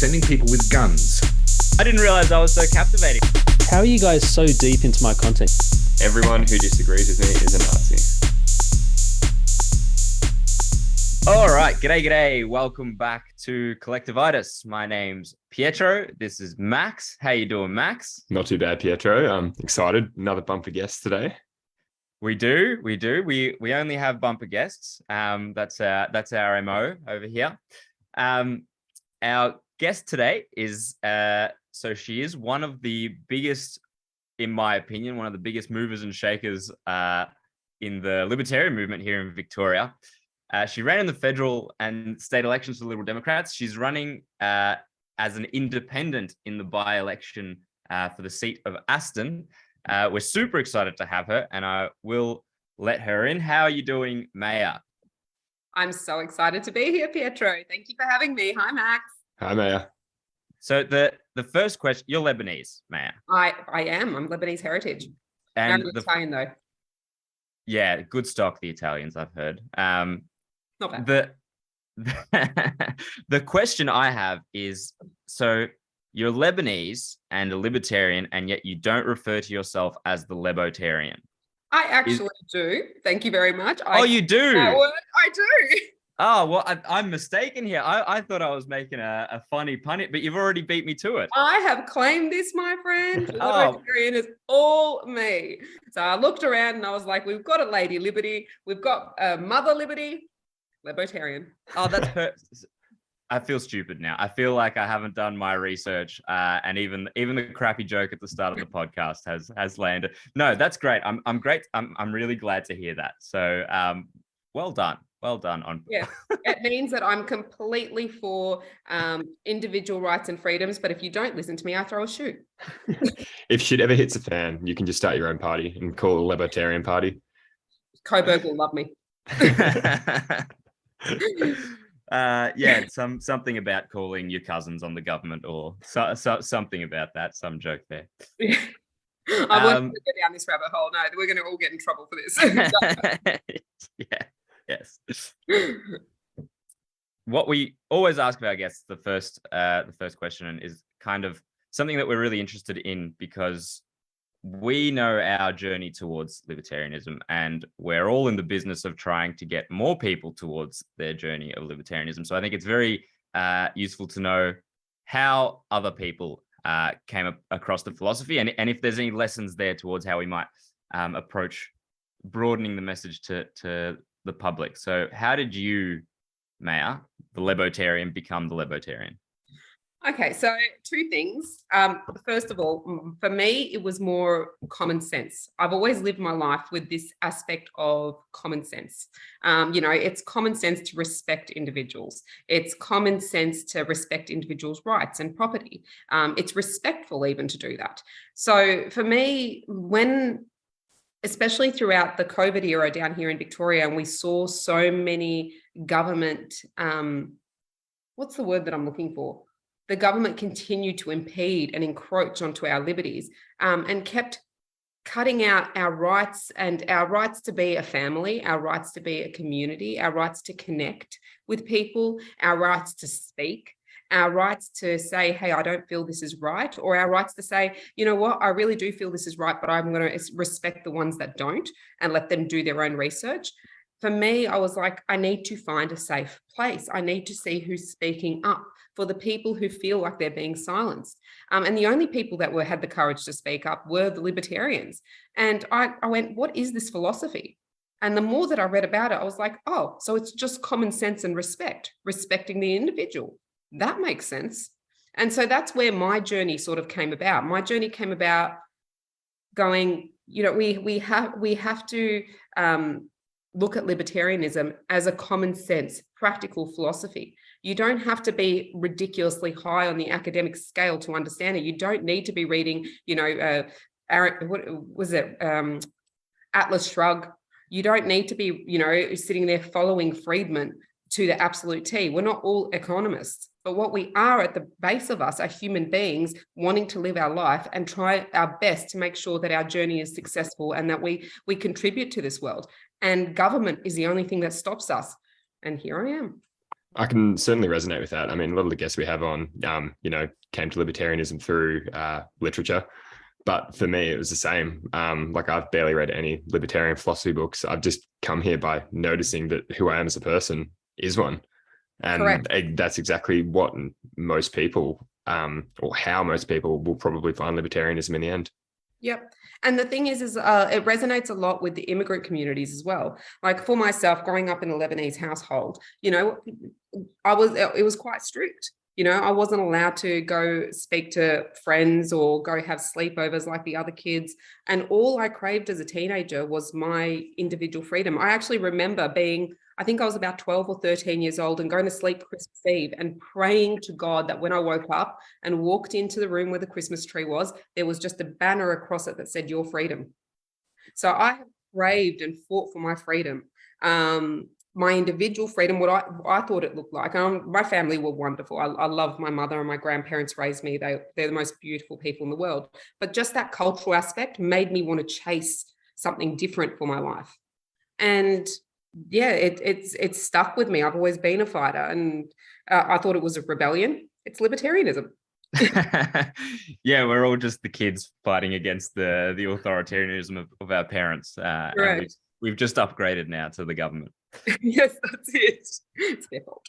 sending people with guns. I didn't realize I was so captivating. How are you guys so deep into my content? Everyone who disagrees with me is a Nazi. All right, g'day. Welcome back to Collectivitis. My name's Pietro. This is Max. How you doing, Max? Not too bad, Pietro. I'm excited. Another bumper guest today. We do. We only have bumper guests. That's our MO over here. Our guest today is so she is one of the biggest, in my opinion, one of the biggest movers and shakers in the libertarian movement here in Victoria. She ran in the federal and state elections for the Liberal Democrats. She's running as an independent in the by-election for the seat of Aston. We're super excited to have her, and I will let her in. How are you doing, Maya? I'm so excited to be here, Pietro. Thank you for having me. Hi, Max. Hi, Maya. So the first question, you're Lebanese, Maya. I am. I'm Lebanese heritage. And I'm Italian, though. Yeah, good stock, the Italians, I've heard. Not bad. The question I have is, so you're Lebanese and a libertarian, and yet you don't refer to yourself as the Lebotarian. I actually do. Thank you very much. You do? I do. Oh, well, I'm mistaken here. I thought I was making a funny pun, but you've already beat me to it. I have claimed this, my friend. Libertarian is all me. So I looked around and I was like, we've got a Lady Liberty. We've got a Mother Liberty. Libertarian. Oh, that's I feel stupid now. I feel like I haven't done my research, and even the crappy joke at the start of the podcast has landed. No, that's great. I'm great. I'm really glad to hear that. So, well done. Well done. Yeah, it means that I'm completely for individual rights and freedoms. But if you don't listen to me, I throw a shoe. If shit ever hits a fan, you can just start your own party and call it a Libertarian Party. Coburg will love me. Something about calling your cousins on the government or something about that, some joke there. I won't go down this rabbit hole. No, we're going to all get in trouble for this. Yes. What we always ask of our guests, the first question is kind of something that we're really interested in, because we know our journey towards libertarianism, and we're all in the business of trying to get more people towards their journey of libertarianism. So I think it's very useful to know how other people came across the philosophy, and if there's any lessons there towards how we might approach broadening the message to the public. So how did you, Maya, the Lebotarian, become the Lebotarian? Okay, so two things. First of all, for me, it was more common sense. I've always lived my life with this aspect of common sense. It's common sense to respect individuals. It's common sense to respect individuals' rights and property. It's respectful even to do that. So for me, especially throughout the COVID era down here in Victoria, and we saw so many government, what's the word that I'm looking for? The government continued to impede and encroach onto our liberties, and kept cutting out our rights to be a family, our rights to be a community, our rights to connect with people, our rights to speak, our rights to say, hey, I don't feel this is right, or our rights to say, you know what, I really do feel this is right, but I'm going to respect the ones that don't and let them do their own research. For me, I was like, I need to find a safe place. I need to see who's speaking up for the people who feel like they're being silenced. And the only people that had the courage to speak up were the libertarians. And I went, what is this philosophy? And the more that I read about it, I was like, oh, so it's just common sense and respecting the individual. That makes sense. And so that's where my journey sort of came about. My journey came about going, we have to look at libertarianism as a common sense, practical philosophy. You don't have to be ridiculously high on the academic scale to understand it. You don't need to be reading, Atlas Shrugged. You don't need to be, sitting there following Friedman to the absolute T. We're not all economists, but what we are at the base of us are human beings wanting to live our life and try our best to make sure that our journey is successful and that we contribute to this world. And government is the only thing that stops us. And here I am. I can certainly resonate with that. I mean, a lot of the guests we have on, came to libertarianism through literature. But for me, it was the same. Like I've barely read any libertarian philosophy books. I've just come here by noticing that who I am as a person is one. And Correct. that's exactly what most people, or how most people will probably find libertarianism in the end. Yep. And the thing is it resonates a lot with the immigrant communities as well. Like for myself, growing up in a Lebanese household, it was quite strict. I wasn't allowed to go speak to friends or go have sleepovers like the other kids. And all I craved as a teenager was my individual freedom. I actually remember I think I was about 12 or 13 years old and going to sleep Christmas Eve and praying to God that when I woke up and walked into the room where the Christmas tree was, there was just a banner across it that said your freedom. So I have craved and fought for my freedom. My individual freedom, what I thought it looked like. My family were wonderful. I love my mother and my grandparents raised me. They're the most beautiful people in the world. But just that cultural aspect made me want to chase something different for my life. And yeah, it's stuck with me. I've always been a fighter, and I thought it was a rebellion. It's libertarianism. Yeah, we're all just the kids fighting against the authoritarianism of our parents. Right. We've just upgraded now to the government. Yes, that's it. It's their fault.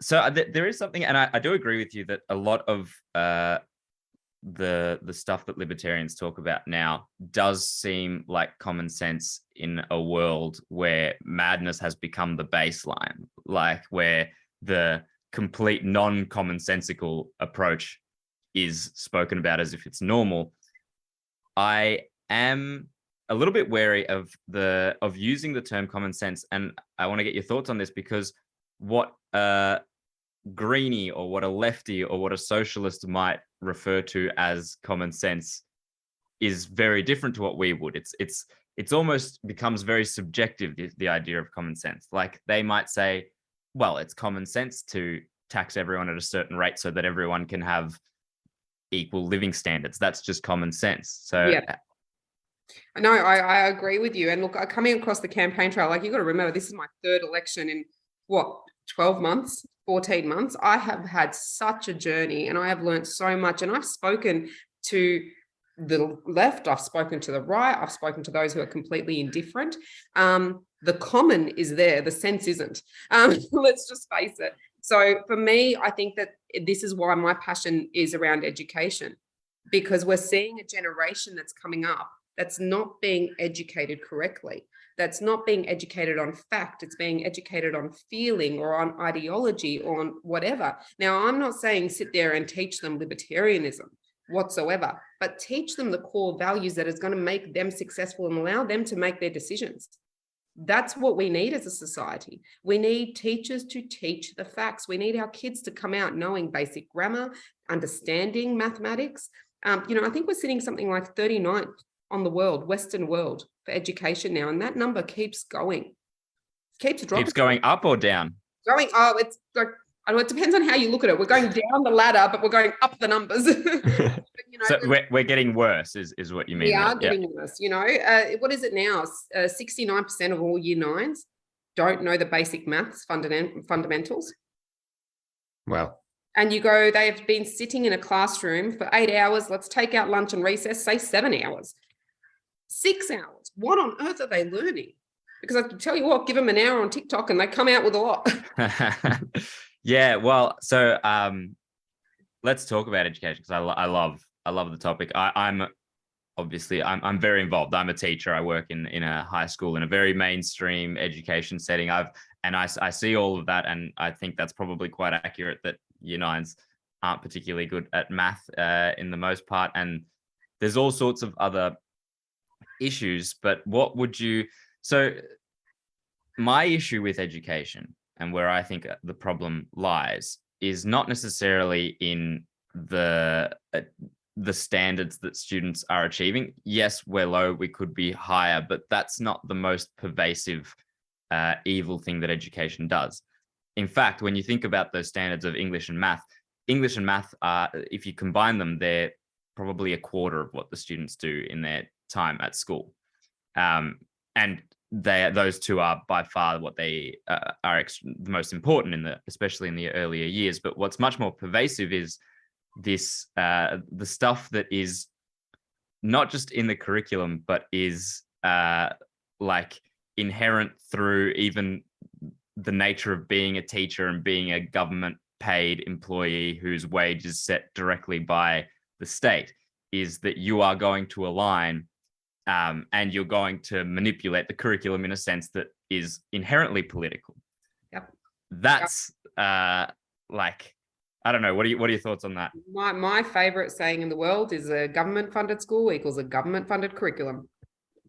So there is something, and I do agree with you that a lot of the stuff that libertarians talk about now does seem like common sense in a world where madness has become the baseline, like where the complete non-commonsensical approach is spoken about as if it's normal. I am a little bit wary of using the term common sense, and I want to get your thoughts on this, because what greenie or what a lefty or what a socialist might refer to as common sense is very different to what we would. It's almost becomes very subjective, the idea of common sense. Like they might say, well, it's common sense to tax everyone at a certain rate so that everyone can have equal living standards. That's just common sense. So yeah. No, I agree with you. And look, coming across the campaign trail, like you got to remember, this is my third election in 12 months, 14 months. I have had such a journey and I have learned so much. And I've spoken to the left, I've spoken to the right, I've spoken to those who are completely indifferent. The common is there, the sense isn't. Let's just face it. So for me, I think that this is why my passion is around education, because we're seeing a generation that's coming up that's not being educated correctly. That's not being educated on fact. It's being educated on feeling or on ideology or on whatever. Now, I'm not saying sit there and teach them libertarianism whatsoever, but teach them the core values that is going to make them successful and allow them to make their decisions. That's what we need as a society. We need teachers to teach the facts. We need our kids to come out knowing basic grammar, understanding mathematics. I think we're sitting something like 39th on the Western world for education now. And that number keeps going, keeps dropping. Keeps going up or down? Going, it's like, it depends on how you look at it. We're going down the ladder, but we're going up the numbers. So we're getting worse is what you mean? We are getting worse. What is it now? 69% of all year nines don't know the basic maths fundamentals. Wow. And they have been sitting in a classroom for 8 hours. Let's take out lunch and recess, say 7 hours. 6 hours. What on earth are they learning? Because I can tell you what, give them an hour on TikTok and they come out with a lot. Yeah, well, so let's talk about education, because I love the topic. I'm very involved. I'm a teacher. I work in a high school in a very mainstream education setting. I see all of that, and I think that's probably quite accurate that year nines aren't particularly good at math in the most part, and there's all sorts of other issues. But so my issue with education, and where I think the problem lies, is not necessarily in the standards that students are achieving. Yes, we're low, we could be higher, but that's not the most pervasive evil thing that education does. In fact, when you think about those standards of English and math are, if you combine them, they're probably a quarter of what the students do in their time at school. And those two are by far what they are the most important especially in the earlier years. But what's much more pervasive is this the stuff that is not just in the curriculum, but is like inherent through even the nature of being a teacher and being a government paid employee whose wage is set directly by the state, is that you are going to align and you're going to manipulate the curriculum in a sense that is inherently political. Yep. That's like, I don't know. What are your thoughts on that? My favorite saying in the world is a government funded school equals a government funded curriculum.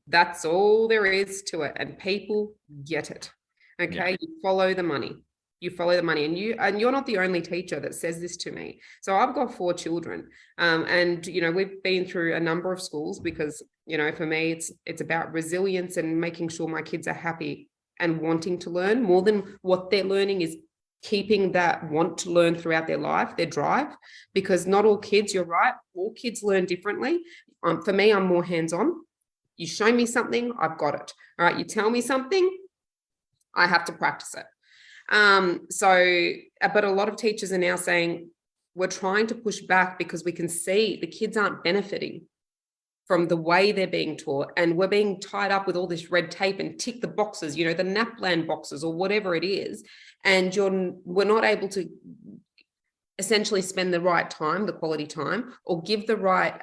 That's all there is to it. And people get it. Okay. Yeah. You follow the money. You follow the money, and you're not the only teacher that says this to me. So I've got 4 children, and we've been through a number of schools because for me it's about resilience and making sure my kids are happy and wanting to learn. More than what they're learning is keeping that want to learn throughout their life, their drive, because not all kids, you're right, all kids learn differently. For me, I'm more hands-on. You show me something, I've got it. All right, you tell me something, I have to practice it. But a lot of teachers are now saying we're trying to push back because we can see the kids aren't benefiting from the way they're being taught, and we're being tied up with all this red tape and tick the boxes, the NAPLAN boxes or whatever it is, and we're not able to essentially spend the right time, the quality time, or give the right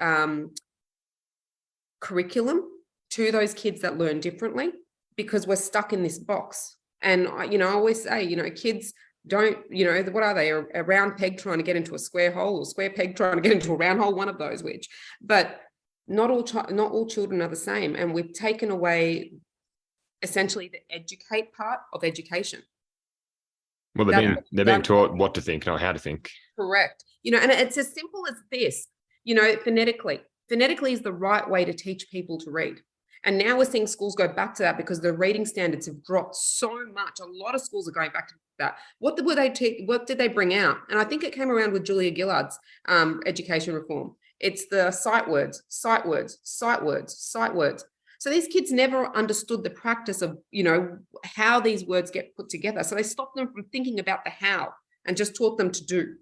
curriculum to those kids that learn differently, because we're stuck in this box. And, I always say, kids don't, what are they? A round peg trying to get into a square hole, or square peg trying to get into a round hole, one of those which. But not all children are the same. And we've taken away essentially the educate part of education. Well, they're being taught what to think, not how to think. Correct. And it's as simple as this, phonetically. Phonetically is the right way to teach people to read. And now we're seeing schools go back to that because the reading standards have dropped so much. A lot of schools are going back to that. What did they bring out? And I think it came around with Julia Gillard's education reform. It's the sight words, sight words, sight words, sight words. So these kids never understood the practice of, how these words get put together. So they stopped them from thinking about the how and just taught them to do.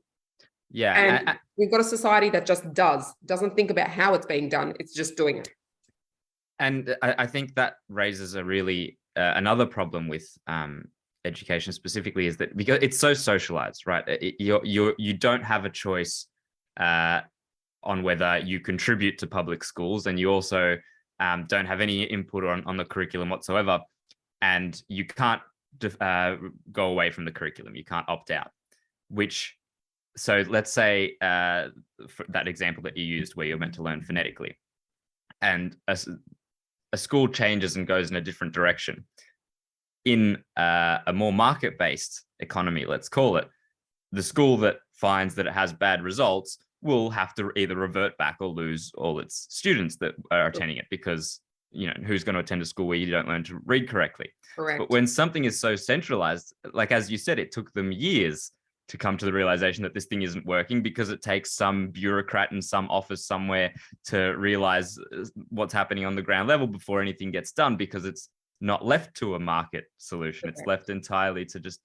Yeah. And we've got a society that just doesn't think about how it's being done. It's just doing it. And I think that raises a really another problem with education specifically, is that because it's so socialized, right? You don't have a choice on whether you contribute to public schools, and you also don't have any input on the curriculum whatsoever, and you can't go away from the curriculum. You can't opt out. So let's say for that example that you used, where you're meant to learn phonetically, and a school changes and goes in a different direction. In a more market-based economy, let's call it, the school that finds that it has bad results will have to either revert back or lose all its students that are attending it, because who's going to attend a school where you don't learn to read correctly? Correct. But when something is so centralized, like as you said, it took them years to come to the realization that this thing isn't working, because it takes some bureaucrat in some office somewhere to realize what's happening on the ground level before anything gets done, because it's not left to a market solution. It's left entirely to just,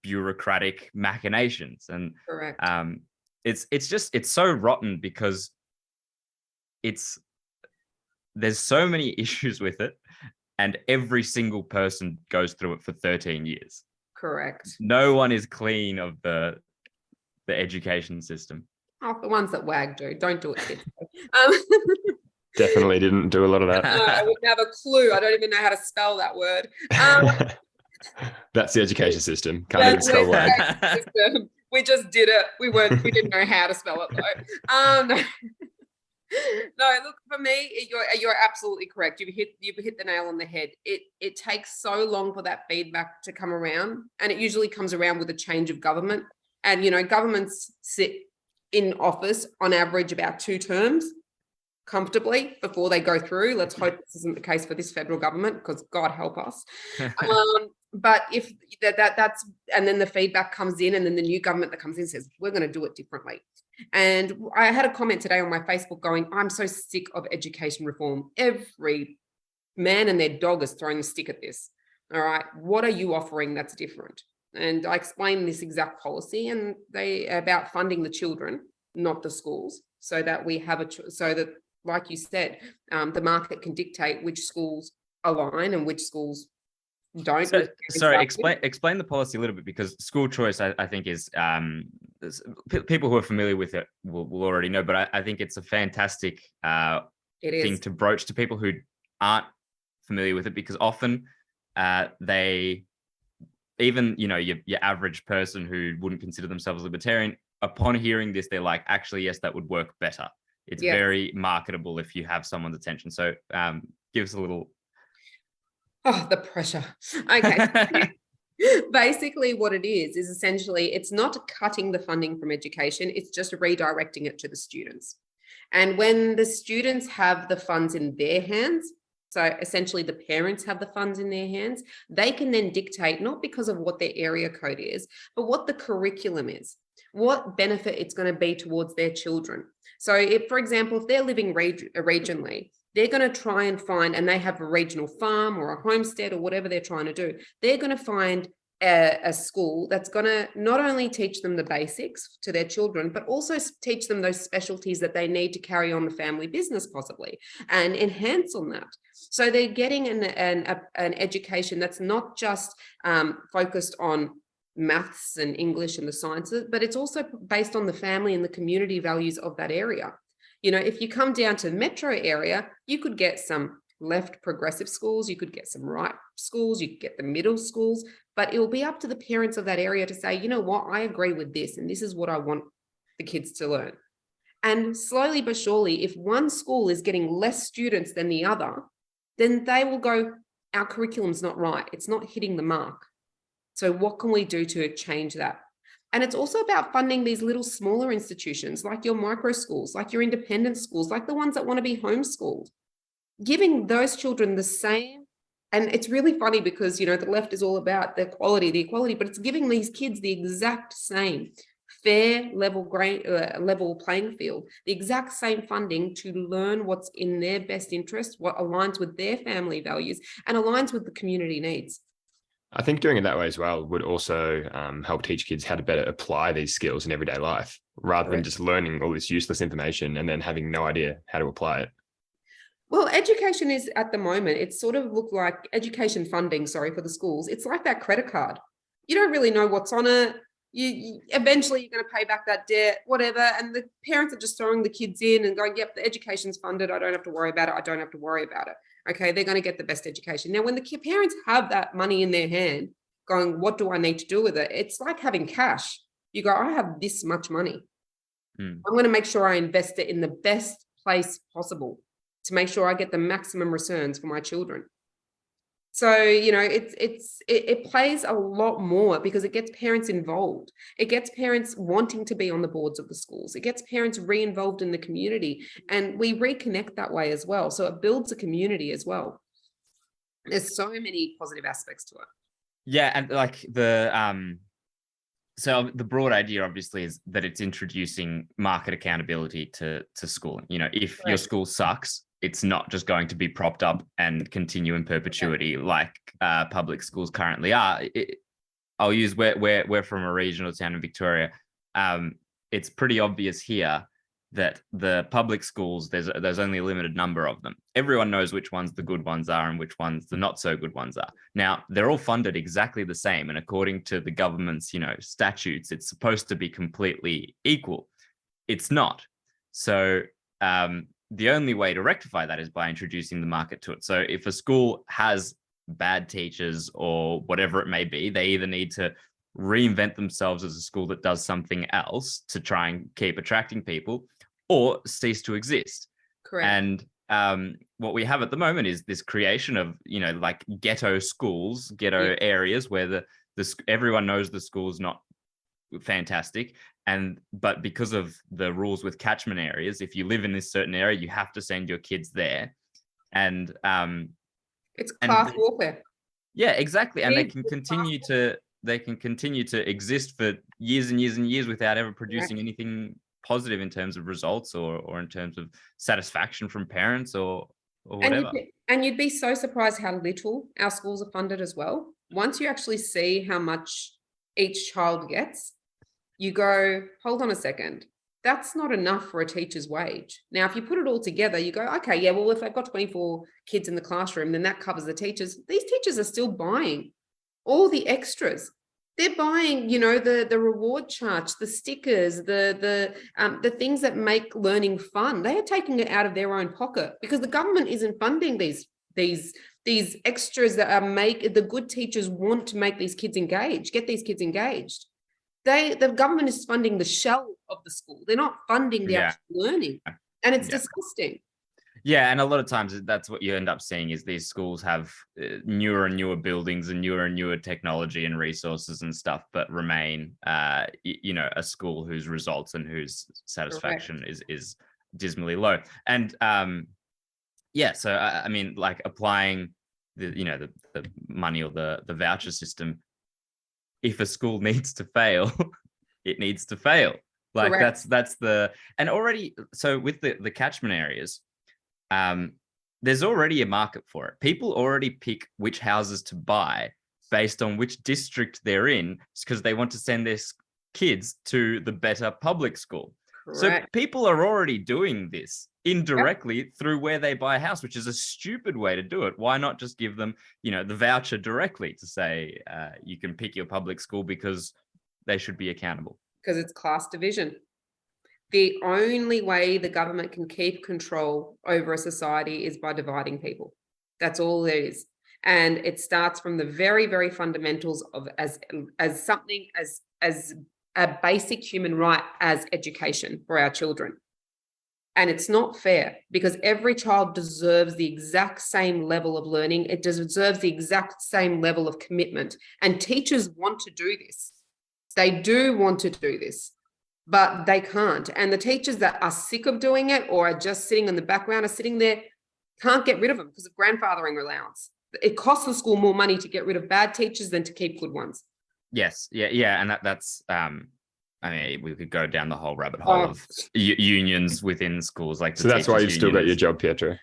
bureaucratic machinations. And correct. It's so rotten, because there's so many issues with it, and every single person goes through it for 13 years. Correct. No one is clean of the education system. Oh, the ones that wag do. Don't do it, kids. Definitely didn't do a lot of that. No, I wouldn't have a clue. I don't even know how to spell that word. That's the education system. Can't even spell wag. We just did it. We didn't know how to spell it though. No, look, for me, you're absolutely correct. You've hit the nail on the head. It takes so long for that feedback to come around, and it usually comes around with a change of government. And governments sit in office on average about 2 terms comfortably before they go through. Let's hope this isn't the case for this federal government, because God help us. But if that's, and then the feedback comes in, and then the new government that comes in says, we're going to do it differently. And I had a comment today on my Facebook going, I'm so sick of education reform. Every man and their dog has thrown the stick at this. All right, what are you offering that's different? And I explained this exact policy, and they about funding the children, not the schools, so that we have so that, like you said, the market can dictate which schools align and which schools don't. So, sorry, explain the policy a little bit, because school choice, I think, is people who are familiar with it will already know, but I think it's a fantastic thing to broach to people who aren't familiar with it, because often they, even, you know, your average person who wouldn't consider themselves libertarian, upon hearing this, they're like, actually, yes, that would work better. It's very marketable if you have someone's attention. So give us a little. Oh, the pressure. Okay. Basically, what it is essentially, it's not cutting the funding from education, it's just redirecting it to the students. And when the students have the funds in their hands, so essentially the parents have the funds in their hands, they can then dictate, not because of what their area code is, but what the curriculum is, what benefit it's going to be towards their children. So if, for example, if they're living regionally, they're going to try and find, and they have a regional farm or a homestead or whatever they're trying to do, they're going to find a school that's going to not only teach them the basics to their children, but also teach them those specialties that they need to carry on the family business possibly, and enhance on that. So they're getting an education that's not just focused on maths and English and the sciences, but it's also based on the family and the community values of that area. You know, if you come down to the metro area, you could get some left progressive schools, you could get some right schools, you could get the middle schools, but it will be up to the parents of that area to say, you know what, I agree with this, and this is what I want the kids to learn. And slowly but surely, if one school is getting less students than the other, then they will go, our curriculum's not right, it's not hitting the mark. So what can we do to change that? And it's also about funding these little smaller institutions, like your micro schools, like your independent schools, like the ones that want to be homeschooled, giving those children the same. And it's really funny because, you know, the left is all about the equality, but it's giving these kids the exact same fair level playing field, the exact same funding to learn what's in their best interest, what aligns with their family values and aligns with the community needs. I think doing it that way as well would also help teach kids how to better apply these skills in everyday life, rather than just learning all this useless information and then having no idea how to apply it. Well, education is, at the moment, it's sort of looked like education funding, for the schools. It's like that credit card. You don't really know what's on it. You eventually you're going to pay back that debt, whatever. And the parents are just throwing the kids in and going, yep, the education's funded. I don't have to worry about it. I don't have to worry about it. Okay, they're going to get the best education. Now, when the parents have that money in their hand, going, what do I need to do with it? It's like having cash. You go, I have this much money. I'm going to make sure I invest it in the best place possible to make sure I get the maximum returns for my children. So, you know, it plays a lot more because it gets parents involved. It gets parents wanting to be on the boards of the schools. It gets parents re-involved in the community, and we reconnect that way as well. So it builds a community as well. There's so many positive aspects to it. Yeah, and like so the broad idea obviously is that it's introducing market accountability to schooling. You know, if your school sucks, it's not just going to be propped up and continue in perpetuity like public schools currently are. I'll use we're from a regional town in Victoria. It's pretty obvious here that the public schools, there's only a limited number of them. Everyone knows which ones the good ones are and which ones the not so good ones are. Now, they're all funded exactly the same, and according to the government's, you know, statutes, it's supposed to be completely equal. It's not. So the only way to rectify that is by introducing the market to it. So if a school has bad teachers or whatever it may be, they either need to reinvent themselves as a school that does something else to try and keep attracting people, or cease to exist. Correct. And what we have at the moment is this creation of, you know, like ghetto schools, ghetto areas where the everyone knows the school's not fantastic. But because of the rules with catchment areas, if you live in this certain area, you have to send your kids there. And it's class warfare. Yeah, exactly. And they can continue to exist for years and years and years without ever producing anything positive in terms of results or in terms of satisfaction from parents or or whatever. And you'd be so surprised how little our schools are funded as well. Once you actually see how much each child gets, you go, hold on a second. That's not enough for a teacher's wage. Now, if you put it all together, you go, okay, yeah, well, if they've got 24 kids in the classroom, then that covers the teachers. These teachers are still buying all the extras. They're buying, the reward charts, the stickers, the things that make learning fun. They are taking it out of their own pocket because the government isn't funding these extras that the good teachers want to make these kids engage, get these kids engaged. The government is funding the shell of the school. They're not funding the actual learning, and it's disgusting. Yeah, and a lot of times that's what you end up seeing is these schools have newer and newer buildings and newer technology and resources and stuff, but remain, a school whose results and whose satisfaction is dismally low. And so I mean, like applying the money or the voucher system. If a school needs to fail, it needs to fail. Like Correct. that's and already. So with the catchment areas. There's already a market for it. People already pick which houses to buy based on which district they're in because they want to send their kids to the better public school. Correct. So people are already doing this indirectly through where they buy a house, which is a stupid way to do it. Why not just give them, the voucher directly to say you can pick your public school because they should be accountable? Because it's class division. The only way the government can keep control over a society is by dividing people. That's all it is. And it starts from the very, very fundamentals of as something as a basic human right as education for our children. And it's not fair because every child deserves the exact same level of learning. It deserves the exact same level of commitment. And teachers want to do this. They do want to do this. But they can't. And the teachers that are sick of doing it or are just sitting in the background are sitting there, can't get rid of them because of grandfathering allowance. It costs the school more money to get rid of bad teachers than to keep good ones. Yes. Yeah. And that's, I mean, we could go down the whole rabbit hole of unions within schools. Like, so that's why you've still got your job, Pietro.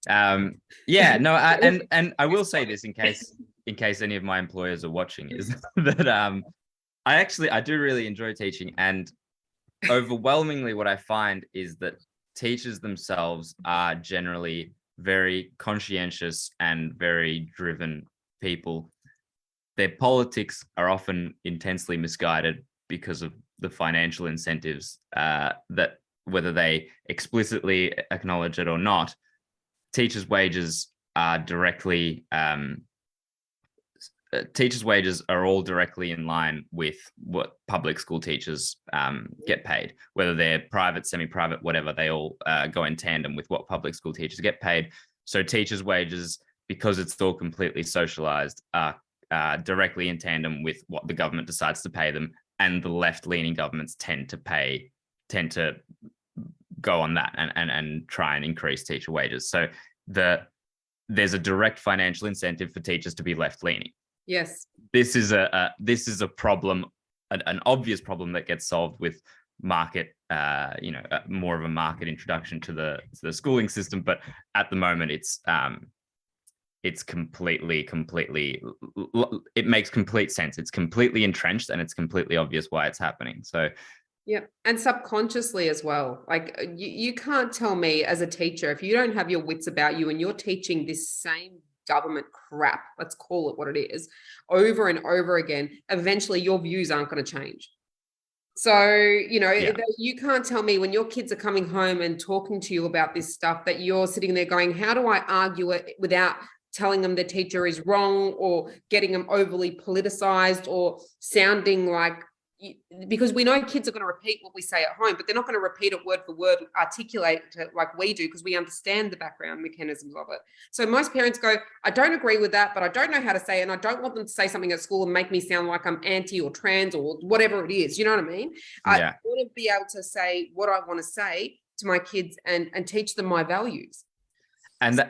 And I will say this in case any of my employers are watching is that I do really enjoy teaching, and overwhelmingly what I find is that teachers themselves are generally very conscientious and very driven people. Their politics are often intensely misguided because of the financial incentives that, whether they explicitly acknowledge it or not, teachers' wages are directly teachers' wages are all directly in line with what public school teachers get paid, whether they're private, semi-private, whatever. They all go in tandem with what public school teachers get paid. So teachers' wages, because it's all completely socialized, are directly in tandem with what the government decides to pay them, and the left-leaning governments tend to go on that and try and increase teacher wages. So there's a direct financial incentive for teachers to be left-leaning. Yes. This is a problem, an obvious problem that gets solved with market, more of a market introduction to the schooling system. But at the moment, it's completely, it makes complete sense. It's completely entrenched, and it's completely obvious why it's happening. So. Yeah. And subconsciously as well. Like you can't tell me as a teacher, if you don't have your wits about you and you're teaching this same government crap, let's call it what it is, over and over again, eventually your views aren't going to change. So, you can't tell me when your kids are coming home and talking to you about this stuff that you're sitting there going, how do I argue it without telling them the teacher is wrong or getting them overly politicized or sounding like, because we know kids are going to repeat what we say at home, but they're not going to repeat it word for word, articulate it like we do, because we understand the background mechanisms of it. So most parents go, I don't agree with that, but I don't know how to say it, and I don't want them to say something at school and make me sound like I'm anti or trans or whatever it is. You know what I mean? Yeah. I want to be able to say what I want to say to my kids and teach them my values. And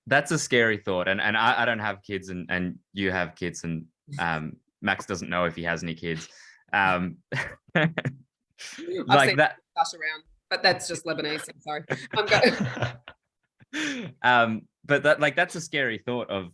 that's a scary thought. And I don't have kids, and you have kids, and Max doesn't know if he has any kids. Like that around, but that's just Lebanese. I'm sorry. But that's a scary thought of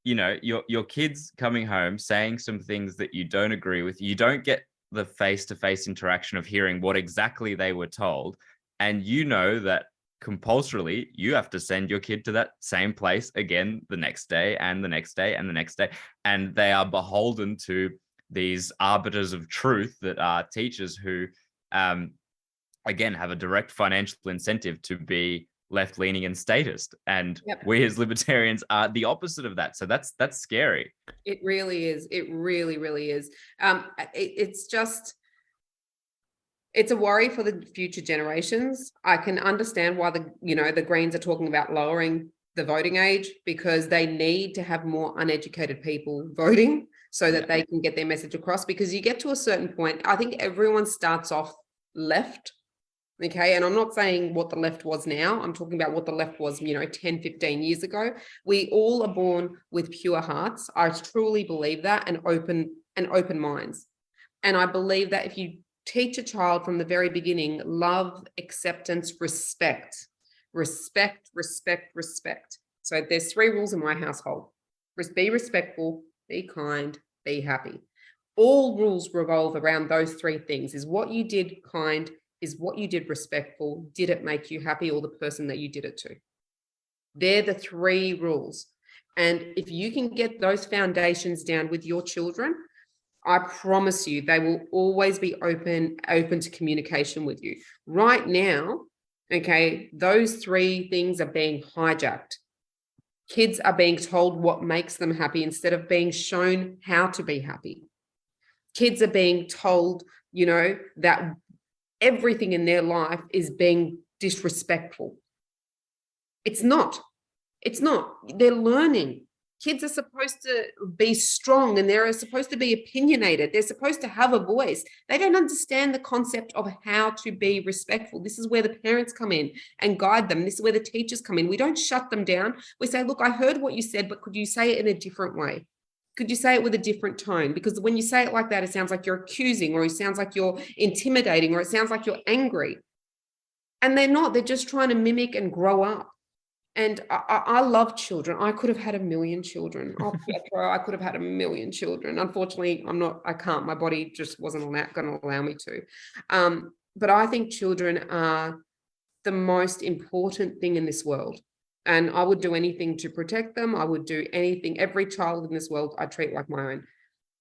your kids coming home saying some things that you don't agree with. You don't get the face-to-face interaction of hearing what exactly they were told, and that compulsorily you have to send your kid to that same place again the next day and the next day and the next day, and they are beholden to these arbiters of truth that are teachers who again have a direct financial incentive to be left-leaning and statist, and we as libertarians are the opposite of that. So that's scary. It really is. It really, really is. It's a worry for the future generations. I can understand why the Greens are talking about lowering the voting age, because they need to have more uneducated people voting so that they can get their message across. Because you get to a certain point, I think everyone starts off left. Okay. And I'm not saying what the left was now. I'm talking about what the left was, 10, 15 years ago. We all are born with pure hearts. I truly believe that, and open minds. And I believe that if you teach a child from the very beginning, love, acceptance, respect. So there's 3 rules in my household. Be respectful, be kind, be happy. All rules revolve around those 3 things. Is what you did kind? Is what you did respectful? Did it make you happy, or the person that you did it to? They're the 3 rules. And if you can get those foundations down with your children, I promise you, they will always be open to communication with you. Right now, okay, those 3 things are being hijacked. Kids are being told what makes them happy instead of being shown how to be happy. Kids are being told, that everything in their life is being disrespectful. It's not. They're learning. Kids are supposed to be strong, and they're supposed to be opinionated. They're supposed to have a voice. They don't understand the concept of how to be respectful. This is where the parents come in and guide them. This is where the teachers come in. We don't shut them down. We say, look, I heard what you said, but could you say it in a different way? Could you say it with a different tone? Because when you say it like that, it sounds like you're accusing, or it sounds like you're intimidating, or it sounds like you're angry. And they're not. They're just trying to mimic and grow up. And I love children. I could have had 1 million children. Oh, Pietro, I could have had 1 million children. Unfortunately, I can't. My body just wasn't going to allow me to. But I think children are the most important thing in this world. And I would do anything to protect them. I would do anything. Every child in this world, I treat like my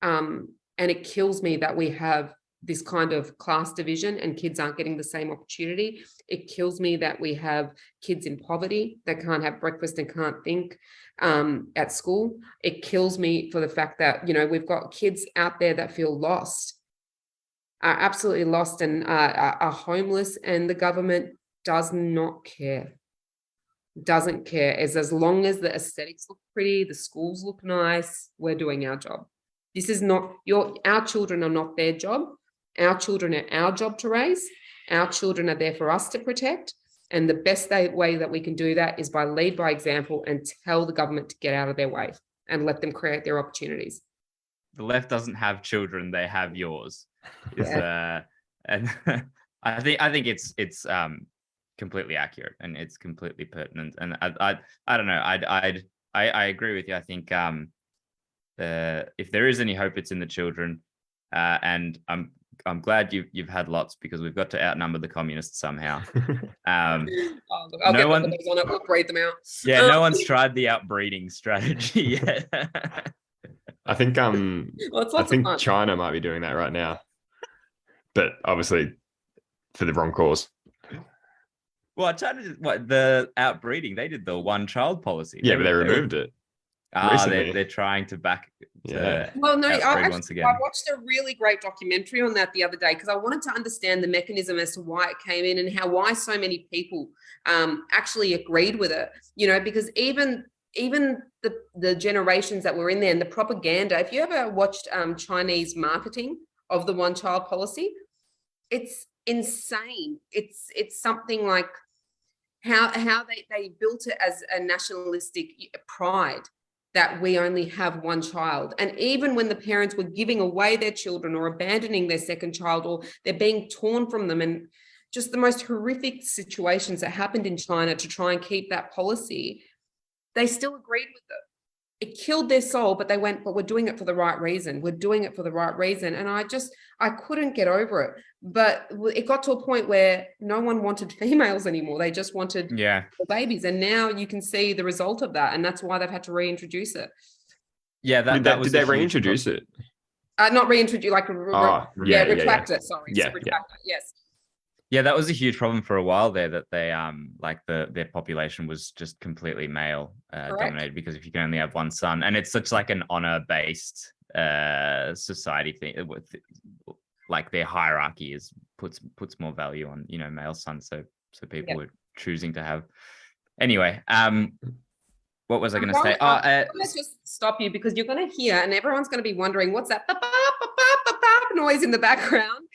own. And it kills me that we have this kind of class division and kids aren't getting the same opportunity. It kills me that we have kids in poverty that can't have breakfast and can't think at school. It kills me for the fact that, we've got kids out there that feel lost, are absolutely lost, and are homeless, and the government does not care. Doesn't care. As long as the aesthetics look pretty, the schools look nice, we're doing our job. This is not our children are not their job. Our children are our job to raise. Our children are there for us to protect. And the best way that we can do that is by lead by example and tell the government to get out of their way and let them create their opportunities. The left doesn't have children; they have yours. And I think it's completely accurate, and it's completely pertinent. And I don't know. I agree with you. I think if there is any hope, it's in the children. And I'm glad you've had lots, because we've got to outnumber the communists somehow. I'll no one will breed them out. Yeah, no one's tried the outbreeding strategy yet. I think China might be doing that right now, but obviously for the wrong cause. Well, China did the outbreeding. They did the one-child policy. Yeah, but they removed it. They're trying to back. Well, no, I watched a really great documentary on that the other day, because I wanted to understand the mechanism as to why it came in and why so many people actually agreed with it. Because even the generations that were in there and the propaganda. If you ever watched Chinese marketing of the one-child policy, it's insane. It's something like how they built it as a nationalistic pride that we only have one child. And even when the parents were giving away their children or abandoning their second child, or they're being torn from them, and just the most horrific situations that happened in China to try and keep that policy, they still agreed with it. It killed their soul, but they went, but we're doing it for the right reason. We're doing it for the right reason. And I couldn't get over it. But it got to a point where no one wanted females anymore. They just wanted babies. And now you can see the result of that. And that's why they've had to reintroduce it. Yeah, did they reintroduce it? Not reintroduce, like retract it. Sorry, retract it. Yes. Yeah, that was a huge problem for a while there, that they their population was just completely male dominated, because if you can only have one son, and it's such like an honor-based society thing, with like their hierarchy puts more value on, you know, male sons, so people were choosing to have. Anyway, what was I going to say? Let's just stop you, because you're going to hear, and everyone's going to be wondering, what's that noise in the background?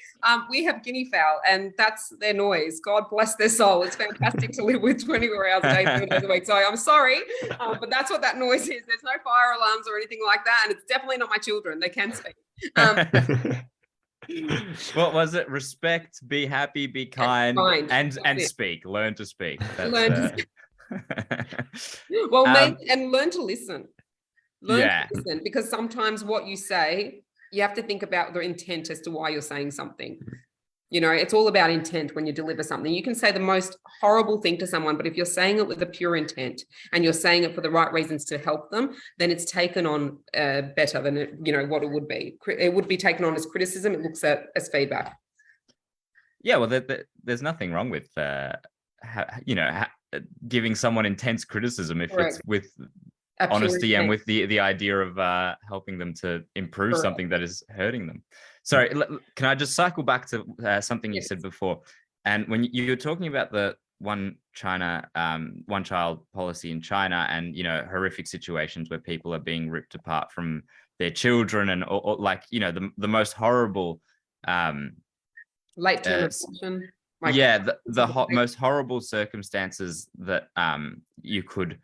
We have Guinea Fowl, and that's their noise. God bless their soul. It's fantastic to live with 24 hours a day, 7 days a week. So I'm sorry, but that's what that noise is. There's no fire alarms or anything like that, and it's definitely not my children. They can speak. What was it? Respect, be happy, be kind, and speak. Learn to speak. Learn to speak. Well, and learn to listen. Learn to listen, because sometimes what you say, you have to think about the intent as to why you're saying something. You know, it's all about intent when you deliver something. You can say the most horrible thing to someone, but if you're saying it with a pure intent and you're saying it for the right reasons to help them, then it's taken on better than what it would be. It would be taken on as criticism. It looks at as feedback. Yeah, well, there's nothing wrong with giving someone intense criticism if it's with honesty and with the idea of helping them to improve something that is hurting them. Sorry, can I just cycle back to something you said before? And when you were talking about the one child policy in China, and horrific situations where people are being ripped apart from their children, and or the most horrible late term abortion. Most horrible circumstances that you could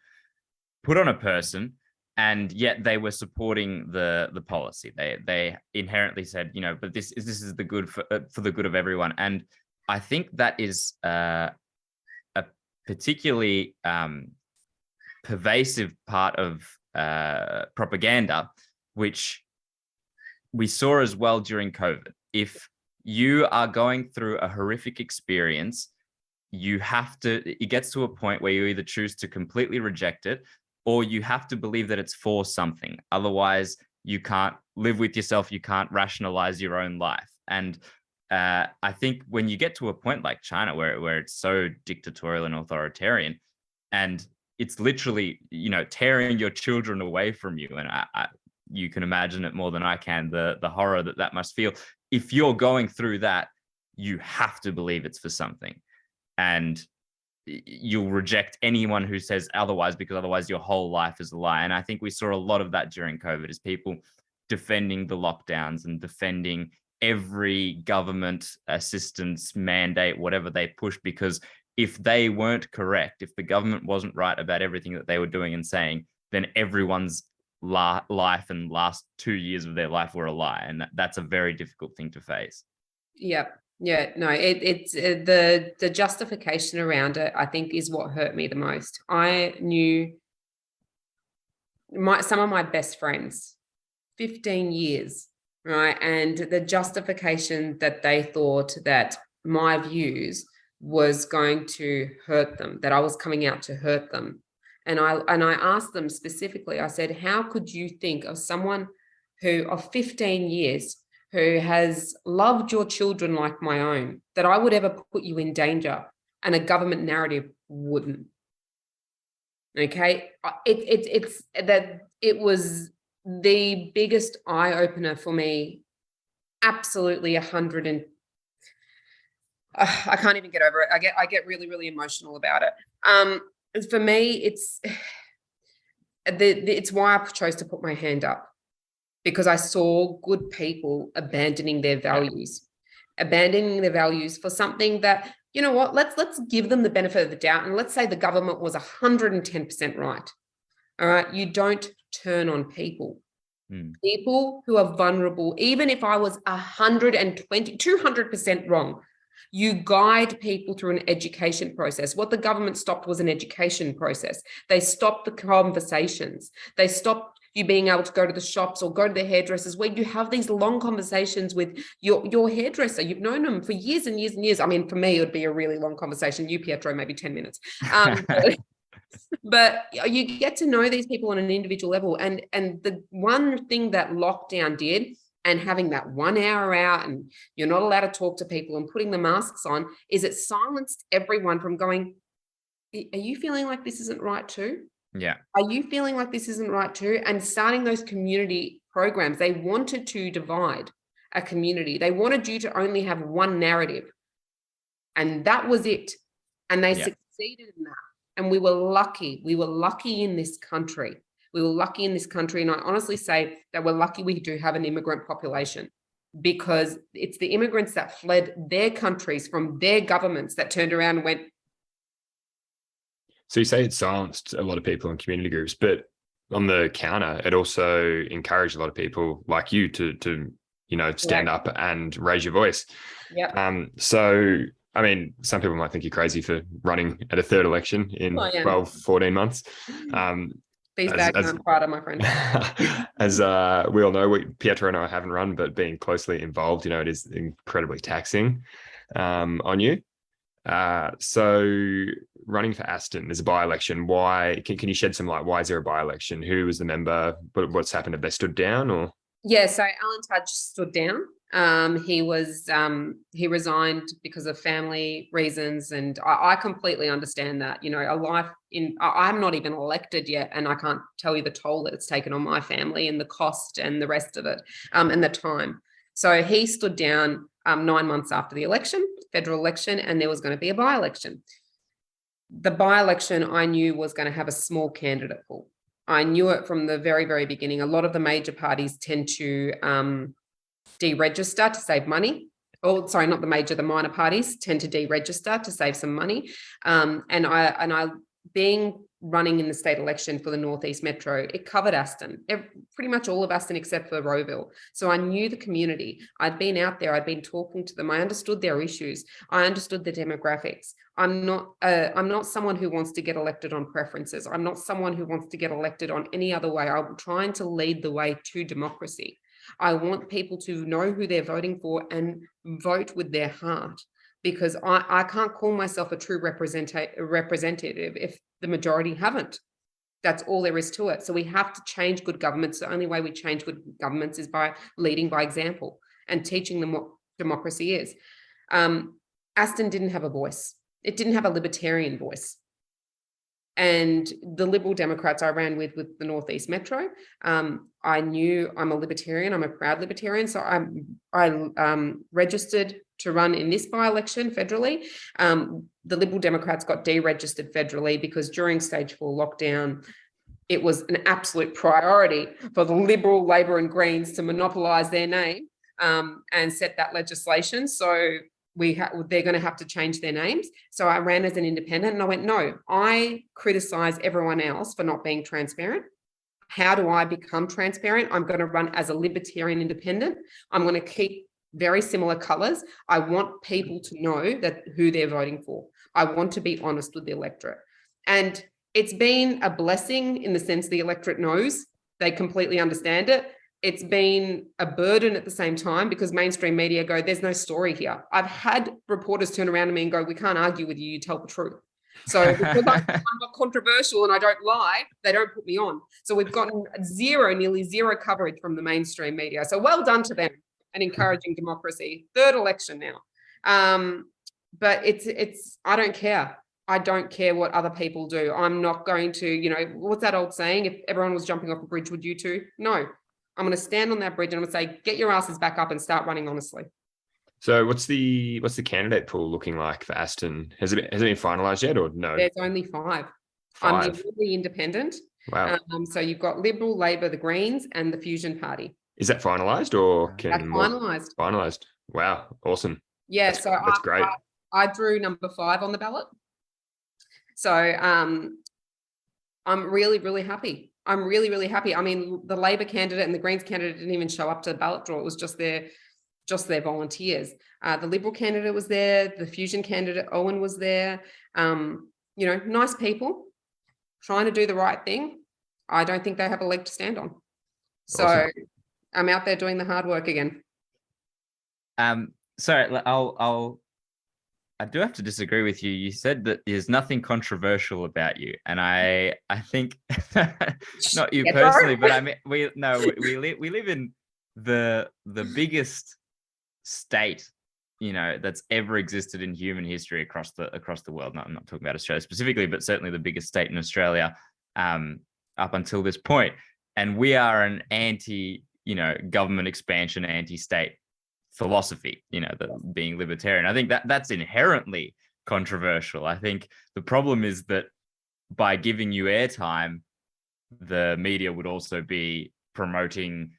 put on a person, and yet they were supporting the policy. They inherently said, but this is the good for the good of everyone. And I think that is a particularly pervasive part of propaganda, which we saw as well during COVID. If you are going through a horrific experience, it gets to a point where you either choose to completely reject it, or you have to believe that it's for something. Otherwise, you can't live with yourself. You can't rationalize your own life. And I think when you get to a point like China, where it's so dictatorial and authoritarian, and it's literally, tearing your children away from you. And you can imagine it more than I can, the horror that must feel. If you're going through that, you have to believe it's for something. And you'll reject anyone who says otherwise, because otherwise your whole life is a lie. And I think we saw a lot of that during COVID, is people defending the lockdowns and defending every government assistance mandate, whatever they pushed, because if they weren't correct, if the government wasn't right about everything that they were doing and saying, then everyone's life and last 2 years of their life were a lie. And that's a very difficult thing to face. Yep. Yeah, no, it's the justification around it, I think, is what hurt me the most. I knew some of my best friends, 15 years, right? And the justification that they thought that my views was going to hurt them, that I was coming out to hurt them. And I asked them specifically, I said, how could you think of someone of 15 years who has loved your children like my own, that I would ever put you in danger, and a government narrative wouldn't? Okay, it was the biggest eye opener for me. Absolutely, 100 and I can't even get over it. I get really, really emotional about it. For me, it's why I chose to put my hand up. Because I saw good people abandoning their values for something that, let's give them the benefit of the doubt. And let's say the government was 110% right. All right. You don't turn on people. People who are vulnerable, even if I was 120, 200% wrong, You guide people through an education process. What the government stopped was an education process. They stopped the conversations. They stopped you being able to go to the shops or go to the hairdressers where you have these long conversations with your hairdresser. You've known them for years and years and years. I mean, for me, it would be a really long conversation. You, Pietro, maybe 10 minutes. But you get to know these people on an individual level. And the one thing that lockdown did, and having that 1 hour out and you're not allowed to talk to people and putting the masks on, is it silenced everyone from going, are you feeling like this isn't right too? Yeah. Are you feeling like this isn't right too? And starting those community programs, they wanted to divide a community. They wanted you to only have one narrative. And that was it. And they succeeded in that. And we were lucky. We were lucky in this country. We were lucky in this country. And I honestly say that we're lucky we do have an immigrant population, because it's the immigrants that fled their countries from their governments that turned around and went. So you say it silenced a lot of people in community groups, but on the counter, it also encouraged a lot of people like you to stand up and raise your voice. Yeah. So, I mean, some people might think you're crazy for running at a third election in 12, 14 months. These bags aren't quieter, my friend. As we all know, Pietro and I haven't run, but being closely involved, it is incredibly taxing on you. So running for Aston is a by-election. Why? Can you shed some light? Why is there a by-election? Who was the member? What's happened? Have they stood down or? Yeah, so Alan Tudge stood down. He resigned because of family reasons, and I completely understand that. I'm not even elected yet, and I can't tell you the toll that it's taken on my family and the cost and the rest of it, and the time. So he stood down 9 months after the election, federal election, and there was going to be a by-election. The by-election I knew was going to have a small candidate pool. I knew it from the very, very beginning. A lot of the major parties tend to deregister to save money. Oh, sorry, not the major, the minor parties tend to deregister to save some money. And I being running in the state election for the Northeast Metro, it covered Aston, pretty much all of Aston except for Rowville. So I knew the community. I'd been out there. I'd been talking to them. I understood their issues. I understood the demographics. I'm not someone who wants to get elected on preferences. I'm not someone who wants to get elected on any other way. I'm trying to lead the way to democracy. I want people to know who they're voting for and vote with their heart, because I can't call myself a true representative if the majority haven't. That's all there is to it. So we have to change good governments. The only way we change good governments is by leading by example and teaching them what democracy is. Aston didn't have a voice. It didn't have a libertarian voice. And the Liberal Democrats I ran with the Northeast Metro, I knew I'm a libertarian. I'm a proud libertarian. So I registered to run in this by-election federally. The Liberal Democrats got deregistered federally because during stage 4 lockdown, it was an absolute priority for the Liberal, Labor and Greens to monopolise their name and set that legislation. So they're going to have to change their names. So I ran as an independent and I went, no, I criticize everyone else for not being transparent. How do I become transparent? I'm going to run as a libertarian independent. I'm going to keep very similar colors. I want people to know that who they're voting for. I want to be honest with the electorate. And it's been a blessing in the sense the electorate knows, they completely understand it. It's been a burden at the same time because mainstream media go, there's no story here. I've had reporters turn around to me and go, we can't argue with you, you tell the truth. So because I'm not controversial and I don't lie, they don't put me on. So we've gotten nearly zero coverage from the mainstream media. So well done to them and encouraging democracy. Third election now. But it's I don't care. I don't care what other people do. I'm not going to, what's that old saying? If everyone was jumping off a bridge, would you too? No. I'm going to stand on that bridge and I'm going to say, get your asses back up and start running honestly. So what's the candidate pool looking like for Aston? Has it been finalised yet or no? There's only 5. I'm the only independent. Wow. So you've got Liberal, Labor, the Greens and the Fusion Party. Is that finalised or that's finalised? Finalised. Wow. Awesome. Yeah. That's great. I drew number 5 on the ballot. So I'm really, really happy. I'm really, really happy. I mean, the Labor candidate and the Greens candidate didn't even show up to the ballot draw. It was just their just their volunteers. The Liberal candidate was there. The Fusion candidate, Owen, was there. Nice people trying to do the right thing. I don't think they have a leg to stand on. So Awesome. I'm out there doing the hard work again. Sorry, I do have to disagree with you. You said that there's nothing controversial about you, and I think not you personally, but I mean we live in the biggest state, that's ever existed in human history across the world. No, I'm not talking about Australia specifically, but certainly the biggest state in Australia up until this point. And we are an anti, government expansion, anti-state philosophy, being libertarian. I think that's inherently controversial. I think the problem is that by giving you airtime, the media would also be promoting,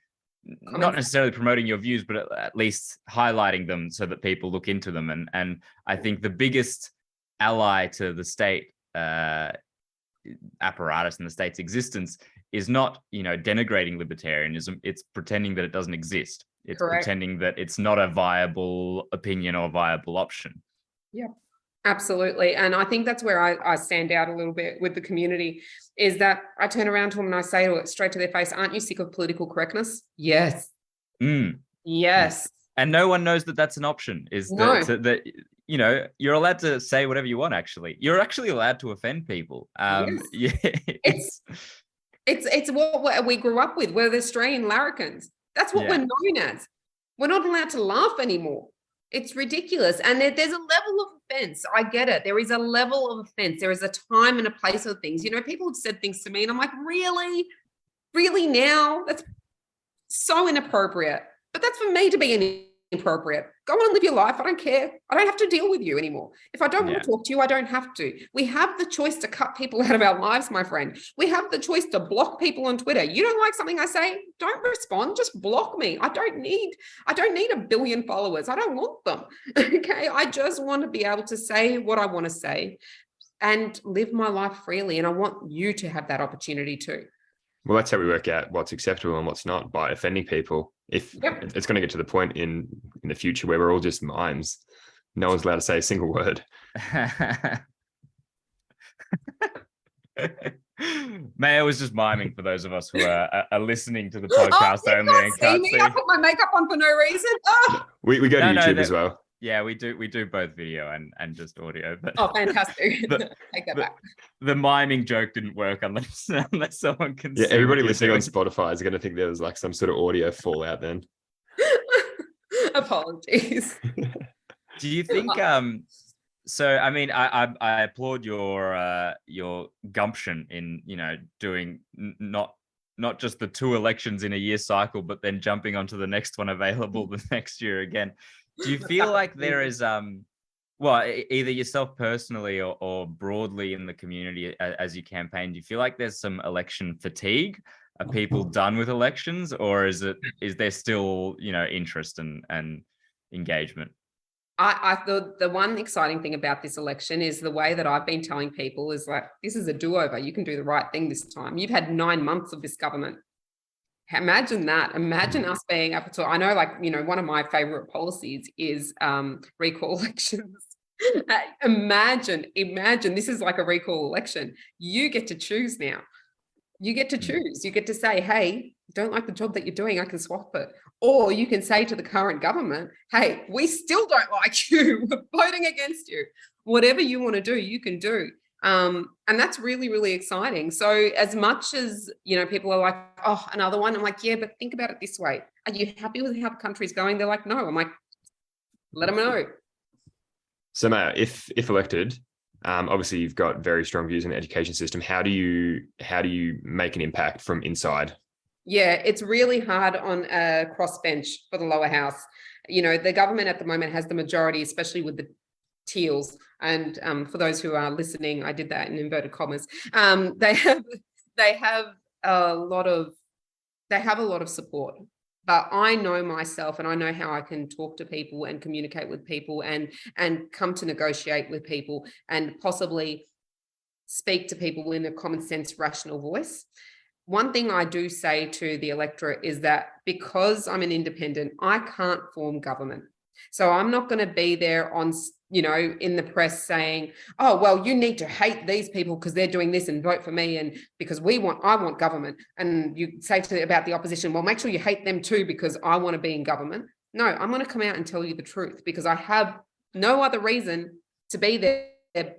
not necessarily promoting your views, but at least highlighting them so that people look into them. And I think the biggest ally to the state apparatus and the state's existence is not, denigrating libertarianism. It's pretending that it doesn't exist. It's Correct. Pretending that it's not a viable opinion or viable option. Yeah, absolutely. And I think that's where I stand out a little bit with the community, is that I turn around to them and I say to it straight to their face, aren't you sick of political correctness? Yes. Yes. And no one knows that that's an option, that you're allowed to say whatever you want. Actually, you're actually allowed to offend people. Yes. It's what we grew up with. We're the Australian larrikins. That's what we're known as. We're not allowed to laugh anymore. It's ridiculous. And there's a level of offense. I get it. There is a level of offense. There is a time and a place of things. People have said things to me and I'm like, really? Really now? That's so inappropriate. But that's for me to be inappropriate. Go on and live your life. I don't care. I don't have to deal with you anymore. If I don't want to talk to you, I don't have to. We have the choice to cut people out of our lives, my friend. We have the choice to block people on Twitter. You don't like something I say? Don't respond. Just block me. I don't need 1 billion followers. I don't want them. Okay. I just want to be able to say what I want to say and live my life freely. And I want you to have that opportunity too. Well, that's how we work out what's acceptable and what's not, by offending people. If it's going to get to the point in the future where we're all just mimes, no one's allowed to say a single word. May I was just miming for those of us who are listening to the podcast only and can't see. I put my makeup on for no reason. Oh. We go to YouTube as well. Yeah, we do both video and just audio. But fantastic. Take that back. The miming joke didn't work unless someone can see. Everybody listening on Spotify is going to think there was like some sort of audio fallout then. Apologies. Do you think so I mean I applaud your gumption in doing not just the 2 elections in a year cycle, but then jumping onto the next one available the next year again. Do you feel like there is either yourself personally or broadly in the community as you campaign, do you feel like there's some election fatigue? Are people done with elections, or is there still interest and engagement? I thought the one exciting thing about this election is the way that I've been telling people is like, this is a do-over. You can do the right thing this time. You've had 9 months of this government. Imagine that. Imagine us being up to, I know, one of my favorite policies is recall elections. Imagine this is like a recall election. You get to choose now. You get to choose. You get to say, hey, don't like the job that you're doing, I can swap it. Or you can say to the current government, hey, we still don't like you. We're voting against you. Whatever you want to do, you can do. And that's really, really exciting. So as much as, people are like, oh, another one, I'm like, yeah, but think about it this way. Are you happy with how the country's going? They're like, no. I'm like, let them know. So Maya, if elected, obviously you've got very strong views on the education system. How do you make an impact from inside? Yeah, it's really hard on a crossbench for the lower house. The government at the moment has the majority, especially with the Teals. And for those who are listening, I did that in inverted commas. They have a lot of support. But I know myself and I know how I can talk to people and communicate with people and come to negotiate with people and possibly speak to people in a common sense, rational voice. one thing I do say to the electorate is that because I'm an independent, I can't form government. So I'm not going to be there on, in the press saying, oh, well, you need to hate these people because they're doing this and vote for me. And because I want government. And you say about the opposition, well, make sure you hate them too, because I want to be in government. No, I'm going to come out and tell you the truth, because I have no other reason to be there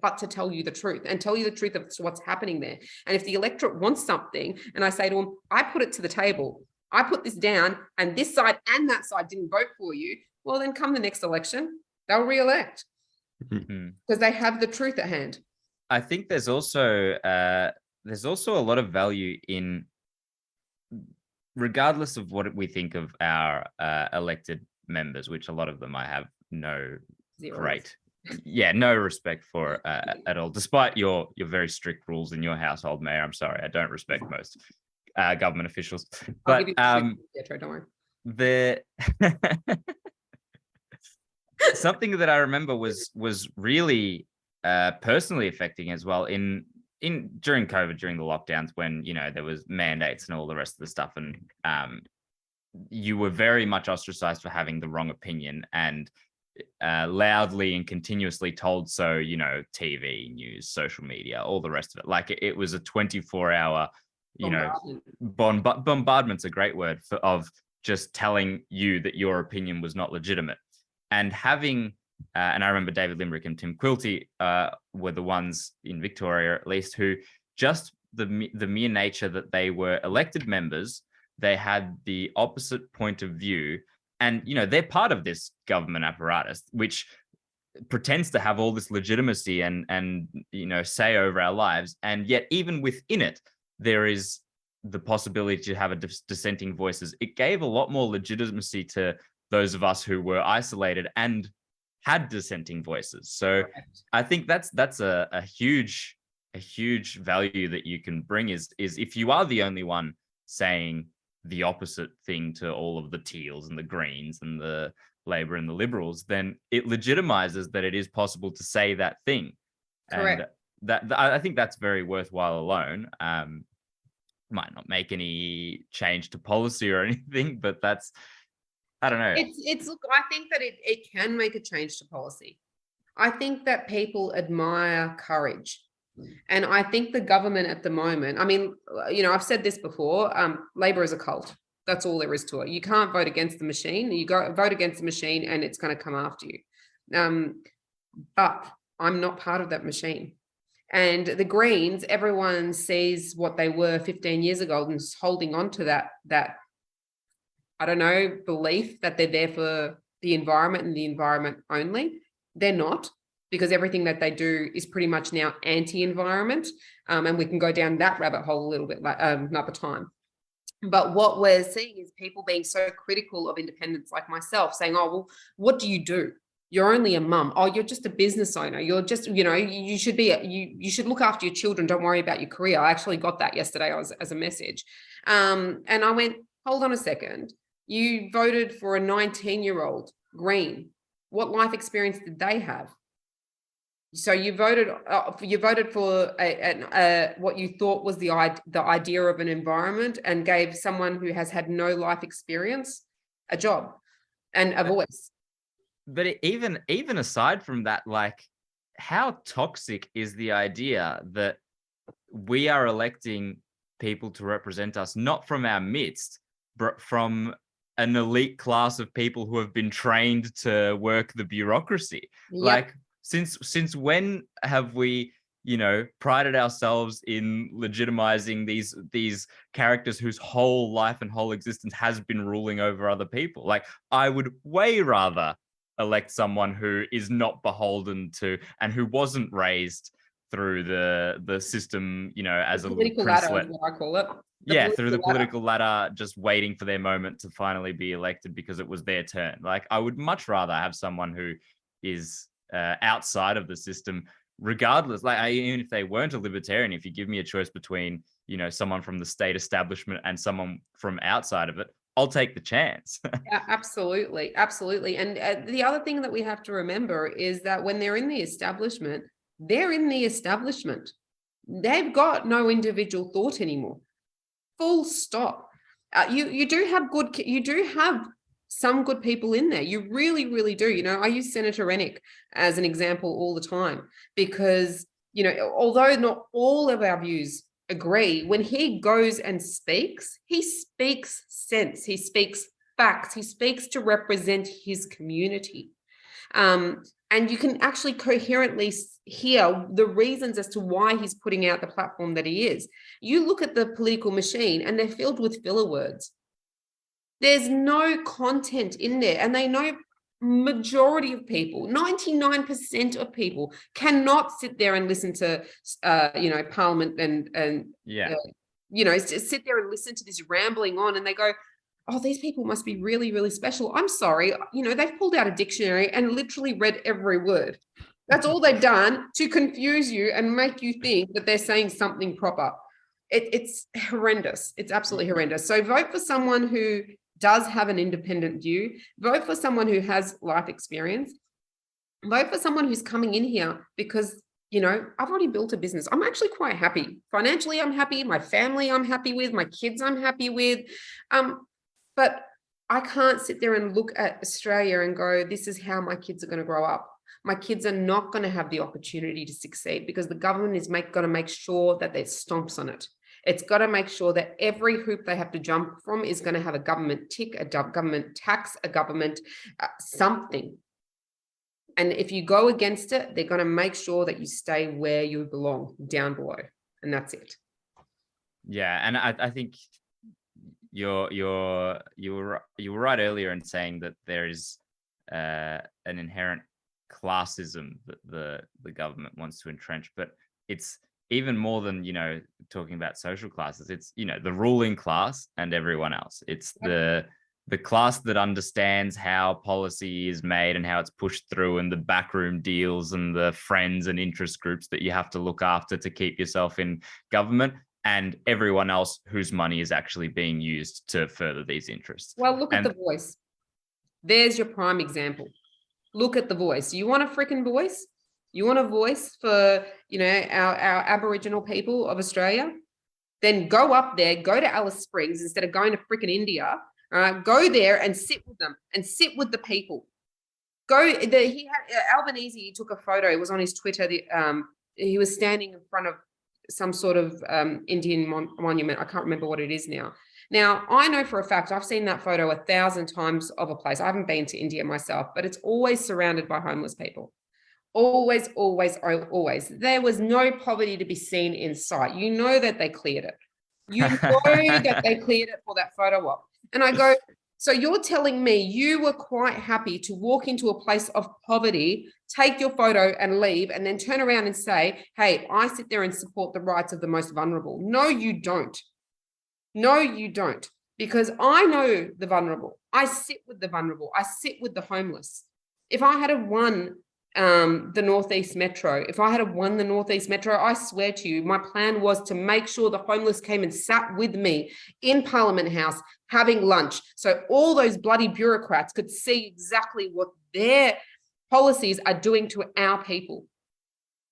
but to tell you the truth, and tell you the truth of what's happening there. And if the electorate wants something, and I say to them, I put it to the table, I put this down, and this side and that side didn't vote for you, well, then come the next election, they'll re-elect because they have the truth at hand. I think there's also a lot of value in, regardless of what we think of our elected members, which a lot of them I have no respect for at all, despite your very strict rules in your household, Mayor. I'm sorry, I don't respect most government officials. But Pietro, don't worry. Something that I remember was really personally affecting as well in during COVID, during the lockdowns, when there was mandates and all the rest of the stuff, and you were very much ostracized for having the wrong opinion, and loudly and continuously told so, TV, news, social media, all the rest of it. Like it was a 24-hour, bombardment's a great word of just telling you that your opinion was not legitimate. And having, and I remember David Limerick and Tim Quilty were the ones in Victoria, at least, who just the mere nature that they were elected members, they had the opposite point of view. And, they're part of this government apparatus, which pretends to have all this legitimacy and say over our lives. And yet, even within it, there is the possibility to have a dissenting voices. It gave a lot more legitimacy to those of us who were isolated and had dissenting voices. So I think that's a huge value that you can bring is if you are the only one saying the opposite thing to all of the Teals and the Greens and the Labor and the Liberals, then it legitimizes that it is possible to say that thing. Correct. And I think that's very worthwhile alone. Might not make any change to policy or anything, but that's, I don't know. Look, I think that it can make a change to policy. I think that people admire courage. And I think the government at the moment, I mean, I've said this before, Labor is a cult. That's all there is to it. You can't vote against the machine. You vote against the machine and it's going to come after you. But I'm not part of that machine. And the Greens, everyone sees what they were 15 years ago and is holding on to that I don't know, belief that they're there for the environment and the environment only. They're not, because everything that they do is pretty much now anti-environment. And we can go down that rabbit hole a little bit another time. But what we're seeing is people being so critical of independence, like myself, saying, oh, well, what do you do? You're only a mum. Oh, you're just a business owner. You're just, you should be, you should look after your children. Don't worry about your career. I actually got that yesterday as a message. And I went, hold on a second. You voted for a 19-year-old Green. What life experience did they have? So you voted for what you thought was the idea of an environment, and gave someone who has had no life experience a job and a voice. But even aside from that, like, how toxic is the idea that we are electing people to represent us, not from our midst, but from an elite class of people who have been trained to work the bureaucracy? Yep. Like, since when have we, prided ourselves in legitimizing these characters whose whole life and whole existence has been ruling over other people? Like, I would way rather elect someone who is not beholden to, and who wasn't raised through the system, as a political ladder is what I call it. Through the political ladder, just waiting for their moment to finally be elected because it was their turn. Like, I would much rather have someone who is outside of the system, regardless. Like, even if they weren't a libertarian, if you give me a choice between, someone from the state establishment and someone from outside of it, I'll take the chance. Yeah, absolutely. Absolutely. And the other thing that we have to remember is that when they're in the establishment, they're in the establishment. They've got no individual thought anymore. Full stop. You do have some good people in there. You really, really do. I use Senator Rennick as an example all the time because, although not all of our views agree, when he goes and speaks, he speaks sense, he speaks facts, he speaks to represent his community. And you can actually coherently hear the reasons as to why he's putting out the platform that he is. You look at the political machine and they're filled with filler words. There's no content in there, and they know majority of people, 99% of people cannot sit there and listen to, Parliament and just sit there and listen to this rambling on, and they go, oh, these people must be really, really special. I'm sorry. They've pulled out a dictionary and literally read every word. That's all they've done to confuse you and make you think that they're saying something proper. It's horrendous. It's absolutely horrendous. So vote for someone who does have an independent view. Vote for someone who has life experience. Vote for someone who's coming in here because, I've already built a business. I'm actually quite happy. Financially, I'm happy. My family, I'm happy with. My kids, I'm happy with. But I can't sit there and look at Australia and go, this is how my kids are going to grow up. My kids are not going to have the opportunity to succeed because the government is going to make sure that there's stomps on it. It's got to make sure that every hoop they have to jump from is going to have a government tick, a government tax, a government something. And if you go against it, they're going to make sure that you stay where you belong, down below. And that's it. Yeah. And I think you were right earlier in saying that there is an inherent classism that the government wants to entrench, but it's even more than talking about social classes. It's the ruling class and everyone else. It's the class that understands how policy is made and how it's pushed through, and the backroom deals and the friends and interest groups that you have to look after to keep yourself in government, and everyone else whose money is actually being used to further these interests. Well, look at The Voice. There's your prime example. Look at The Voice. You want a freaking voice? You want a voice for, our Aboriginal people of Australia? Then go up there, go to Alice Springs instead of going to freaking India. Go there and sit with them and sit with the people. Albanese, he took a photo. It was on his Twitter. He was standing in front of some sort of Indian monument. I can't remember what it is now. Now, I know for a fact, I've seen that photo 1,000 times of a place. I haven't been to India myself, but it's always surrounded by homeless people. Always, always, always. There was no poverty to be seen in sight. You know that they cleared it. You know that they cleared it for that photo op. And I go, so you're telling me you were quite happy to walk into a place of poverty, take your photo and leave, and then turn around and say, hey, I sit there and support the rights of the most vulnerable. No, you don't. No, you don't. Because I know the vulnerable. I sit with the vulnerable. I sit with the homeless. If I had won the Northeast Metro, I swear to you, my plan was to make sure the homeless came and sat with me in Parliament House having lunch, so all those bloody bureaucrats could see exactly what their policies are doing to our people.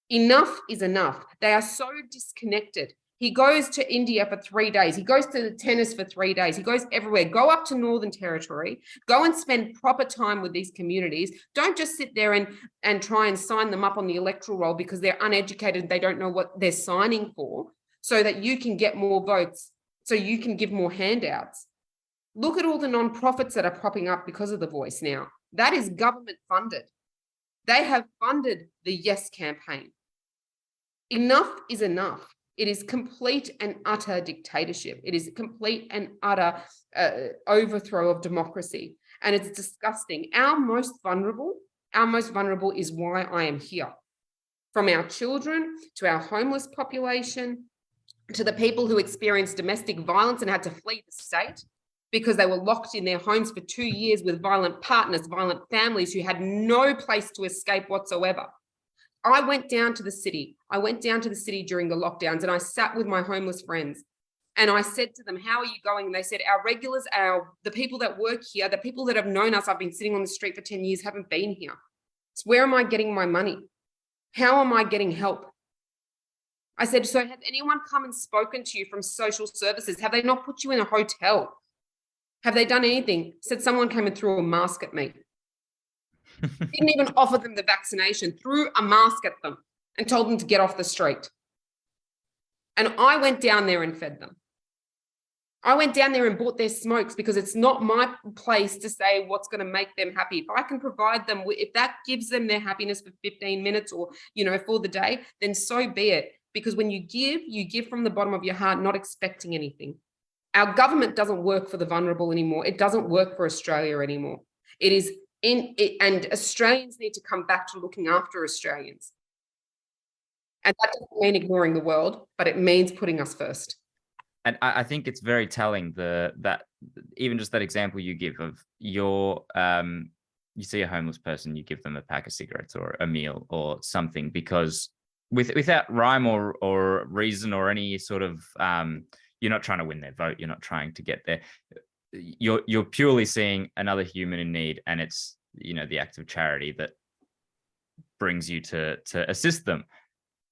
Enough is enough. They are so disconnected. He goes to India for 3 days. He goes to the tennis for 3 days. He goes everywhere. Go up to Northern Territory. Go and spend proper time with these communities. Don't just sit there and try and sign them up on the electoral roll because they're uneducated. They don't know what they're signing for, so that you can get more votes, so you can give more handouts. Look at all the nonprofits that are popping up because of The Voice now. That is government funded. They have funded the Yes campaign. Enough is enough. It is complete and utter dictatorship. It is complete and utter overthrow of democracy. And it's disgusting. Our most vulnerable is why I am here. From our children to our homeless population, to the people who experienced domestic violence and had to flee the state because they were locked in their homes for 2 years with violent partners, violent families who had no place to escape whatsoever. I went down to the city. During the lockdowns, and I sat with my homeless friends and I said to them, how are you going? And they said, our regulars, the people that work here, the people that have known us, I've been sitting on the street for 10 years, haven't been here. So where am I getting my money? How am I getting help? I said, so has anyone come and spoken to you from social services? Have they not put you in a hotel? Have they done anything? Said someone came and threw a mask at me. Didn't even offer them the vaccination, threw a mask at them and told them to get off the street. And I went down there and fed them. I went down there and bought their smokes because it's not my place to say what's going to make them happy. If I can provide them, if that gives them their happiness for 15 minutes or, for the day, then so be it. Because when you give from the bottom of your heart, not expecting anything. Our government doesn't work for the vulnerable anymore. It doesn't work for Australia anymore. It is and Australians need to come back to looking after Australians. And that doesn't mean ignoring the world, but it means putting us first. And I think it's very telling that even just that example you give of your you see a homeless person, you give them a pack of cigarettes or a meal or something, because without rhyme or reason or any sort of you're not trying to win their vote, you're not trying to get there. You're purely seeing another human in need, and it's the act of charity that brings you to assist them.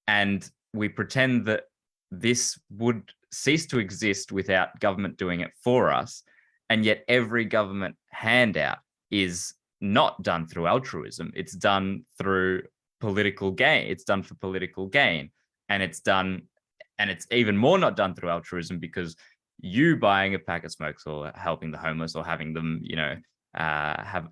And we pretend that this would cease to exist without government doing it for us, and yet every government handout is not done through altruism. It's done through political gain. It's done for political gain, and it's even more not done through altruism, because you buying a pack of smokes or helping the homeless or having them,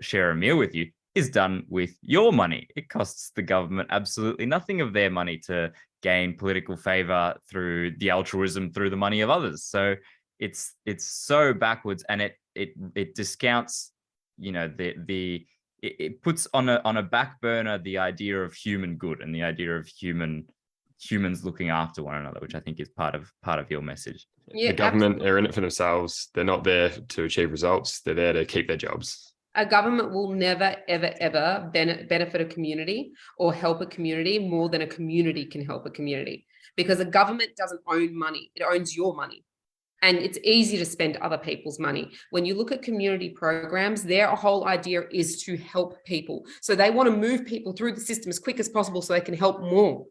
share a meal with you is done with your money. It costs the government absolutely nothing of their money to gain political favor through the altruism, through the money of others. So it's so backwards, and it discounts, it puts on a back burner the idea of human good and the idea of humans looking after one another, which I think is part of your message. Yeah, the government absolutely. are in it for themselves. They're not there to achieve results. They're there to keep their jobs. A government will never, ever, ever benefit a community or help a community more than a community can help a community, because a government doesn't own money. It owns your money. And it's easy to spend other people's money. When you look at community programs, their whole idea is to help people. So they want to move people through the system as quick as possible so they can help more.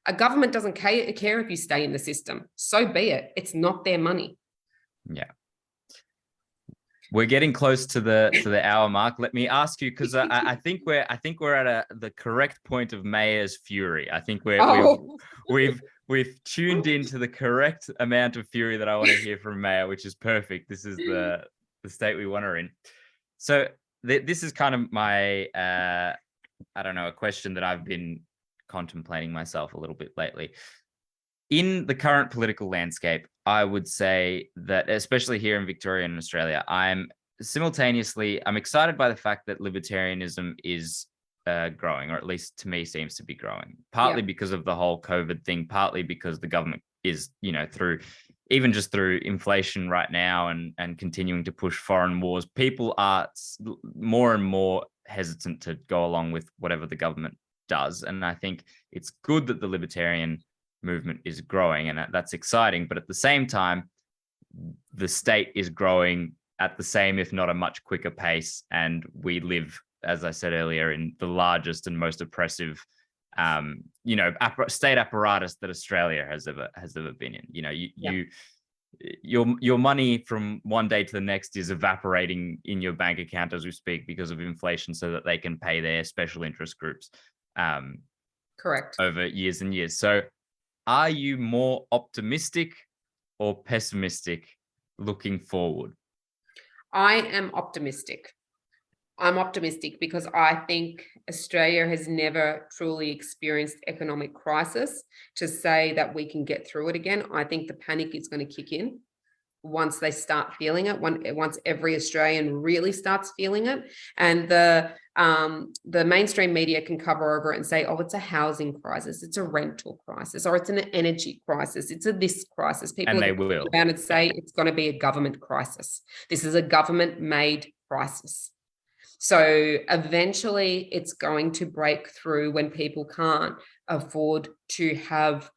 A government doesn't care if you stay in the system. So be it. It's not their money. Yeah. We're getting close to the hour mark. Let me ask you, because I think we're at the correct point of Mayor's fury. I think we've tuned into the correct amount of fury that I want to hear from Mayor, which is perfect. This is the state we want her in. So this is kind of my a question that I've been contemplating myself a little bit lately. In the current political landscape, I would say that, especially here in Victoria and Australia, I'm excited by the fact that libertarianism is growing, or at least to me seems to be growing, partly because of the whole COVID thing, partly because the government is, through inflation right now and continuing to push foreign wars, people are more and more hesitant to go along with whatever the government does. And I think it's good that the libertarian movement is growing, and that's exciting. But at the same time, the state is growing at the same, if not a much quicker pace. And we live, as I said earlier, in the largest and most oppressive, state apparatus that Australia has ever been in. Your money from one day to the next is evaporating in your bank account as we speak because of inflation, so that they can pay their special interest groups. Correct. Over years and years. So are you more optimistic or pessimistic looking forward? I am optimistic. I'm optimistic because I think Australia has never truly experienced economic crisis to say that we can get through it again. I think the panic is going to kick in once they start feeling it, once every Australian really starts feeling it. And the mainstream media can cover over it and say, oh, it's a housing crisis, it's a rental crisis, or it's an energy crisis, it's a this crisis. People will around and say it's going to be a government crisis. This is a government-made crisis. So eventually it's going to break through when people can't afford to have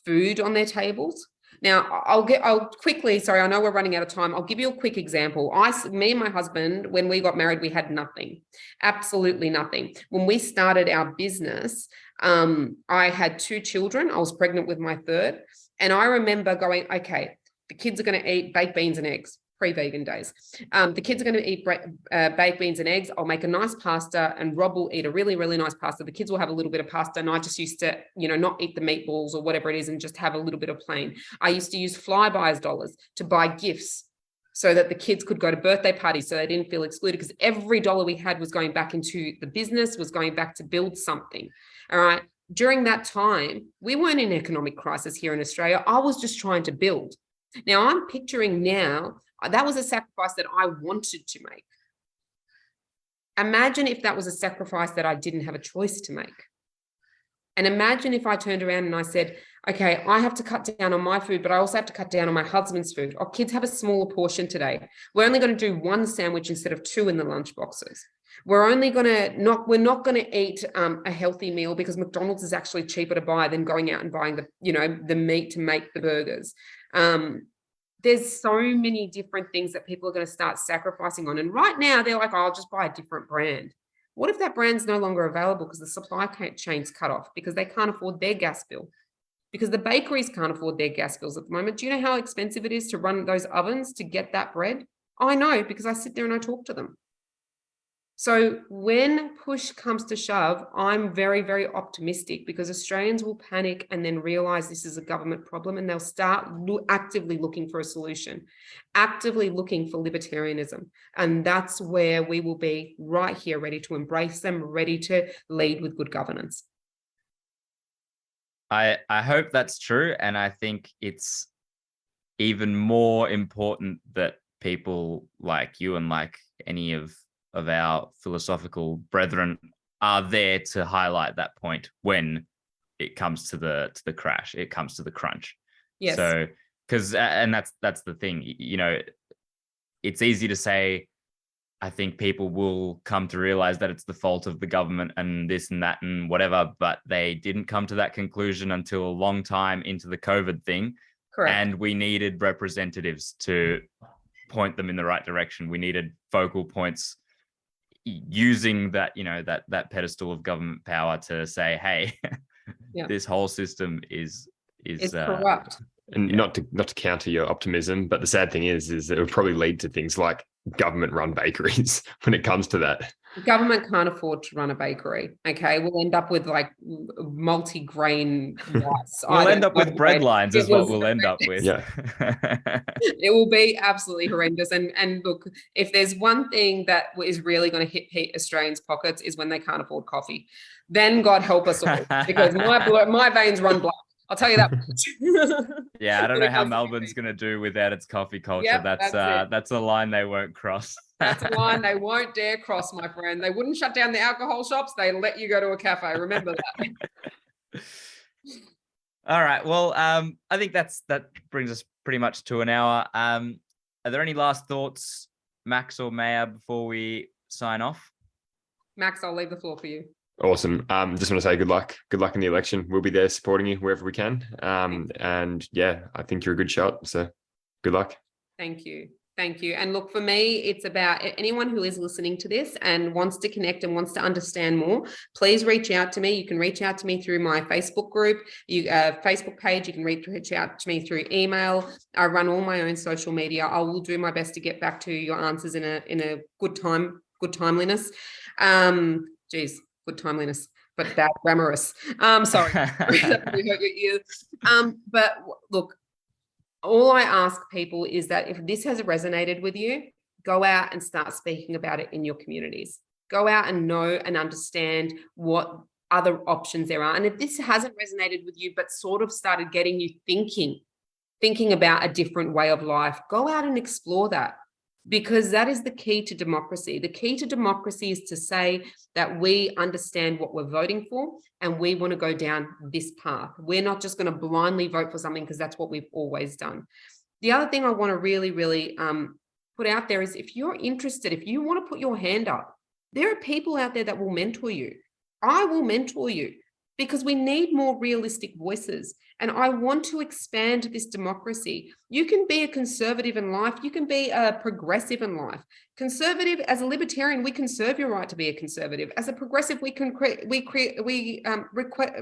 food on their tables. Now, I'll quickly, sorry, I know we're running out of time. I'll give you a quick example. Me and my husband, when we got married, we had nothing, absolutely nothing. When we started our business, I had 2 children. I was pregnant with my third. And I remember going, okay, the kids are going to eat baked beans and eggs. Pre-vegan days. The kids are going to eat baked beans and eggs. I'll make a nice pasta and Rob will eat a really, really nice pasta. The kids will have a little bit of pasta and I just used to, not eat the meatballs or whatever it is and just have a little bit of plain. I used to use Flybuys dollars to buy gifts so that the kids could go to birthday parties so they didn't feel excluded, because every dollar we had was going back into the business, was going back to build something. All right. During that time, we weren't in economic crisis here in Australia. I was just trying to build. Now I'm picturing now, that was a sacrifice that I wanted to make. Imagine if that was a sacrifice that I didn't have a choice to make. And imagine if I turned around and I said, okay, I have to cut down on my food, but I also have to cut down on my husband's food. Our kids have a smaller portion today. We're only going to do 1 sandwich instead of 2 in the lunch boxes. We're not going to eat a healthy meal because McDonald's is actually cheaper to buy than going out and buying the meat to make the burgers. There's so many different things that people are going to start sacrificing on. And right now they're like, oh, I'll just buy a different brand. What if that brand's no longer available because the supply chain's cut off, because they can't afford their gas bill, because the bakeries can't afford their gas bills at the moment? Do you know how expensive it is to run those ovens to get that bread? I know, because I sit there and I talk to them. So when push comes to shove, I'm very, very optimistic, because Australians will panic and then realize this is a government problem and they'll start actively looking for a solution, actively looking for libertarianism. And that's where we will be right here, ready to embrace them, ready to lead with good governance. I hope that's true. And I think it's even more important that people like you and like any of our philosophical brethren are there to highlight that point when it comes to the crash, it comes to the crunch. Yes. So, because and that's the thing, it's easy to say, I think people will come to realize that it's the fault of the government and this and that and whatever, but they didn't come to that conclusion until a long time into the COVID thing. Correct. And we needed representatives to point them in the right direction. We needed focal points using that, that pedestal of government power to say, hey, this whole system is corrupt. And not to counter your optimism, but the sad thing is it would probably lead to things like government-run bakeries when it comes to that. The government can't afford to run a bakery. Okay, we'll end up with like multi-grain rice. We'll end up with bread lines is what we'll end up with. Yeah. It will be absolutely horrendous. And look, if there's one thing that is really going to hit Australians' pockets is when they can't afford coffee. Then God help us all, because my veins run black. I'll tell you that. Yeah, I don't know how Melbourne's going to do without its coffee culture. Yep, that's a line they won't cross. That's a line they won't dare cross, my friend. They wouldn't shut down the alcohol shops. They let you go to a cafe. Remember that. All right. Well, I think that brings us pretty much to an hour. Are there any last thoughts, Max or Maya, before we sign off? Max, I'll leave the floor for you. Awesome. Just want to say good luck in the election. We'll be there supporting you wherever we can. And yeah, I think you're a good shot. So good luck. Thank you. And look, for me, it's about anyone who is listening to this and wants to connect and wants to understand more, please reach out to me. You can reach out to me through my Facebook group, Facebook page. You can reach out to me through email. I run all my own social media. I will do my best to get back to your answers in a good timeliness. Good timeliness, but bad grammarous. Sorry. But look, all I ask people is that if this has resonated with you, go out and start speaking about it in your communities. Go out and know and understand what other options there are. And if this hasn't resonated with you, but sort of started getting you thinking about a different way of life, go out and explore that. Because that is the key to democracy. The key to democracy is to say that we understand what we're voting for and we want to go down this path. We're not just going to blindly vote for something because that's what we've always done. The other thing I want to really, really put out there is, if you're interested, if you want to put your hand up, there are people out there that will mentor you. I will mentor you. because we need more realistic voices. And I want to expand this democracy. You can be a conservative in life. You can be a progressive in life. Conservative, as a libertarian, we conserve your right to be a conservative. As a progressive, we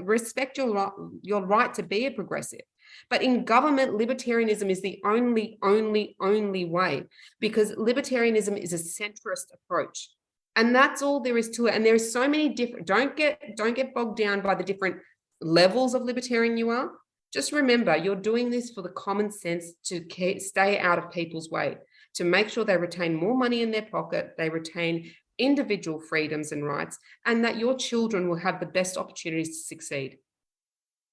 respect your right to be a progressive. But in government, libertarianism is the only way, because libertarianism is a centrist approach. And that's all there is to it. And there's so many different, don't get bogged down by the different levels of libertarian you are. Just remember, you're doing this for the common sense to stay out of people's way, to make sure they retain more money in their pocket, they retain individual freedoms and rights, and that your children will have the best opportunities to succeed.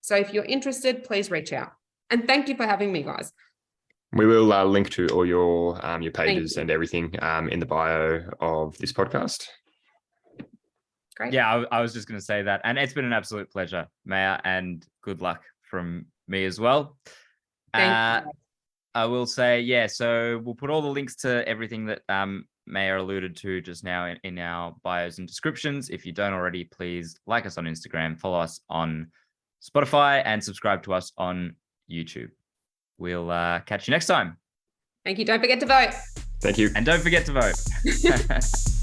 So if you're interested, please reach out. And thank you for having me, guys. We will link to all your pages and everything in the bio of this podcast. Great. Yeah, I was just going to say that. And it's been an absolute pleasure, Maya, and good luck from me as well. Thank you. I will say, yeah, so we'll put all the links to everything that Maya alluded to just now in our bios and descriptions. If you don't already, please like us on Instagram, follow us on Spotify, and subscribe to us on YouTube. We'll catch you next time. Thank you. Don't forget to vote. Thank you. And don't forget to vote.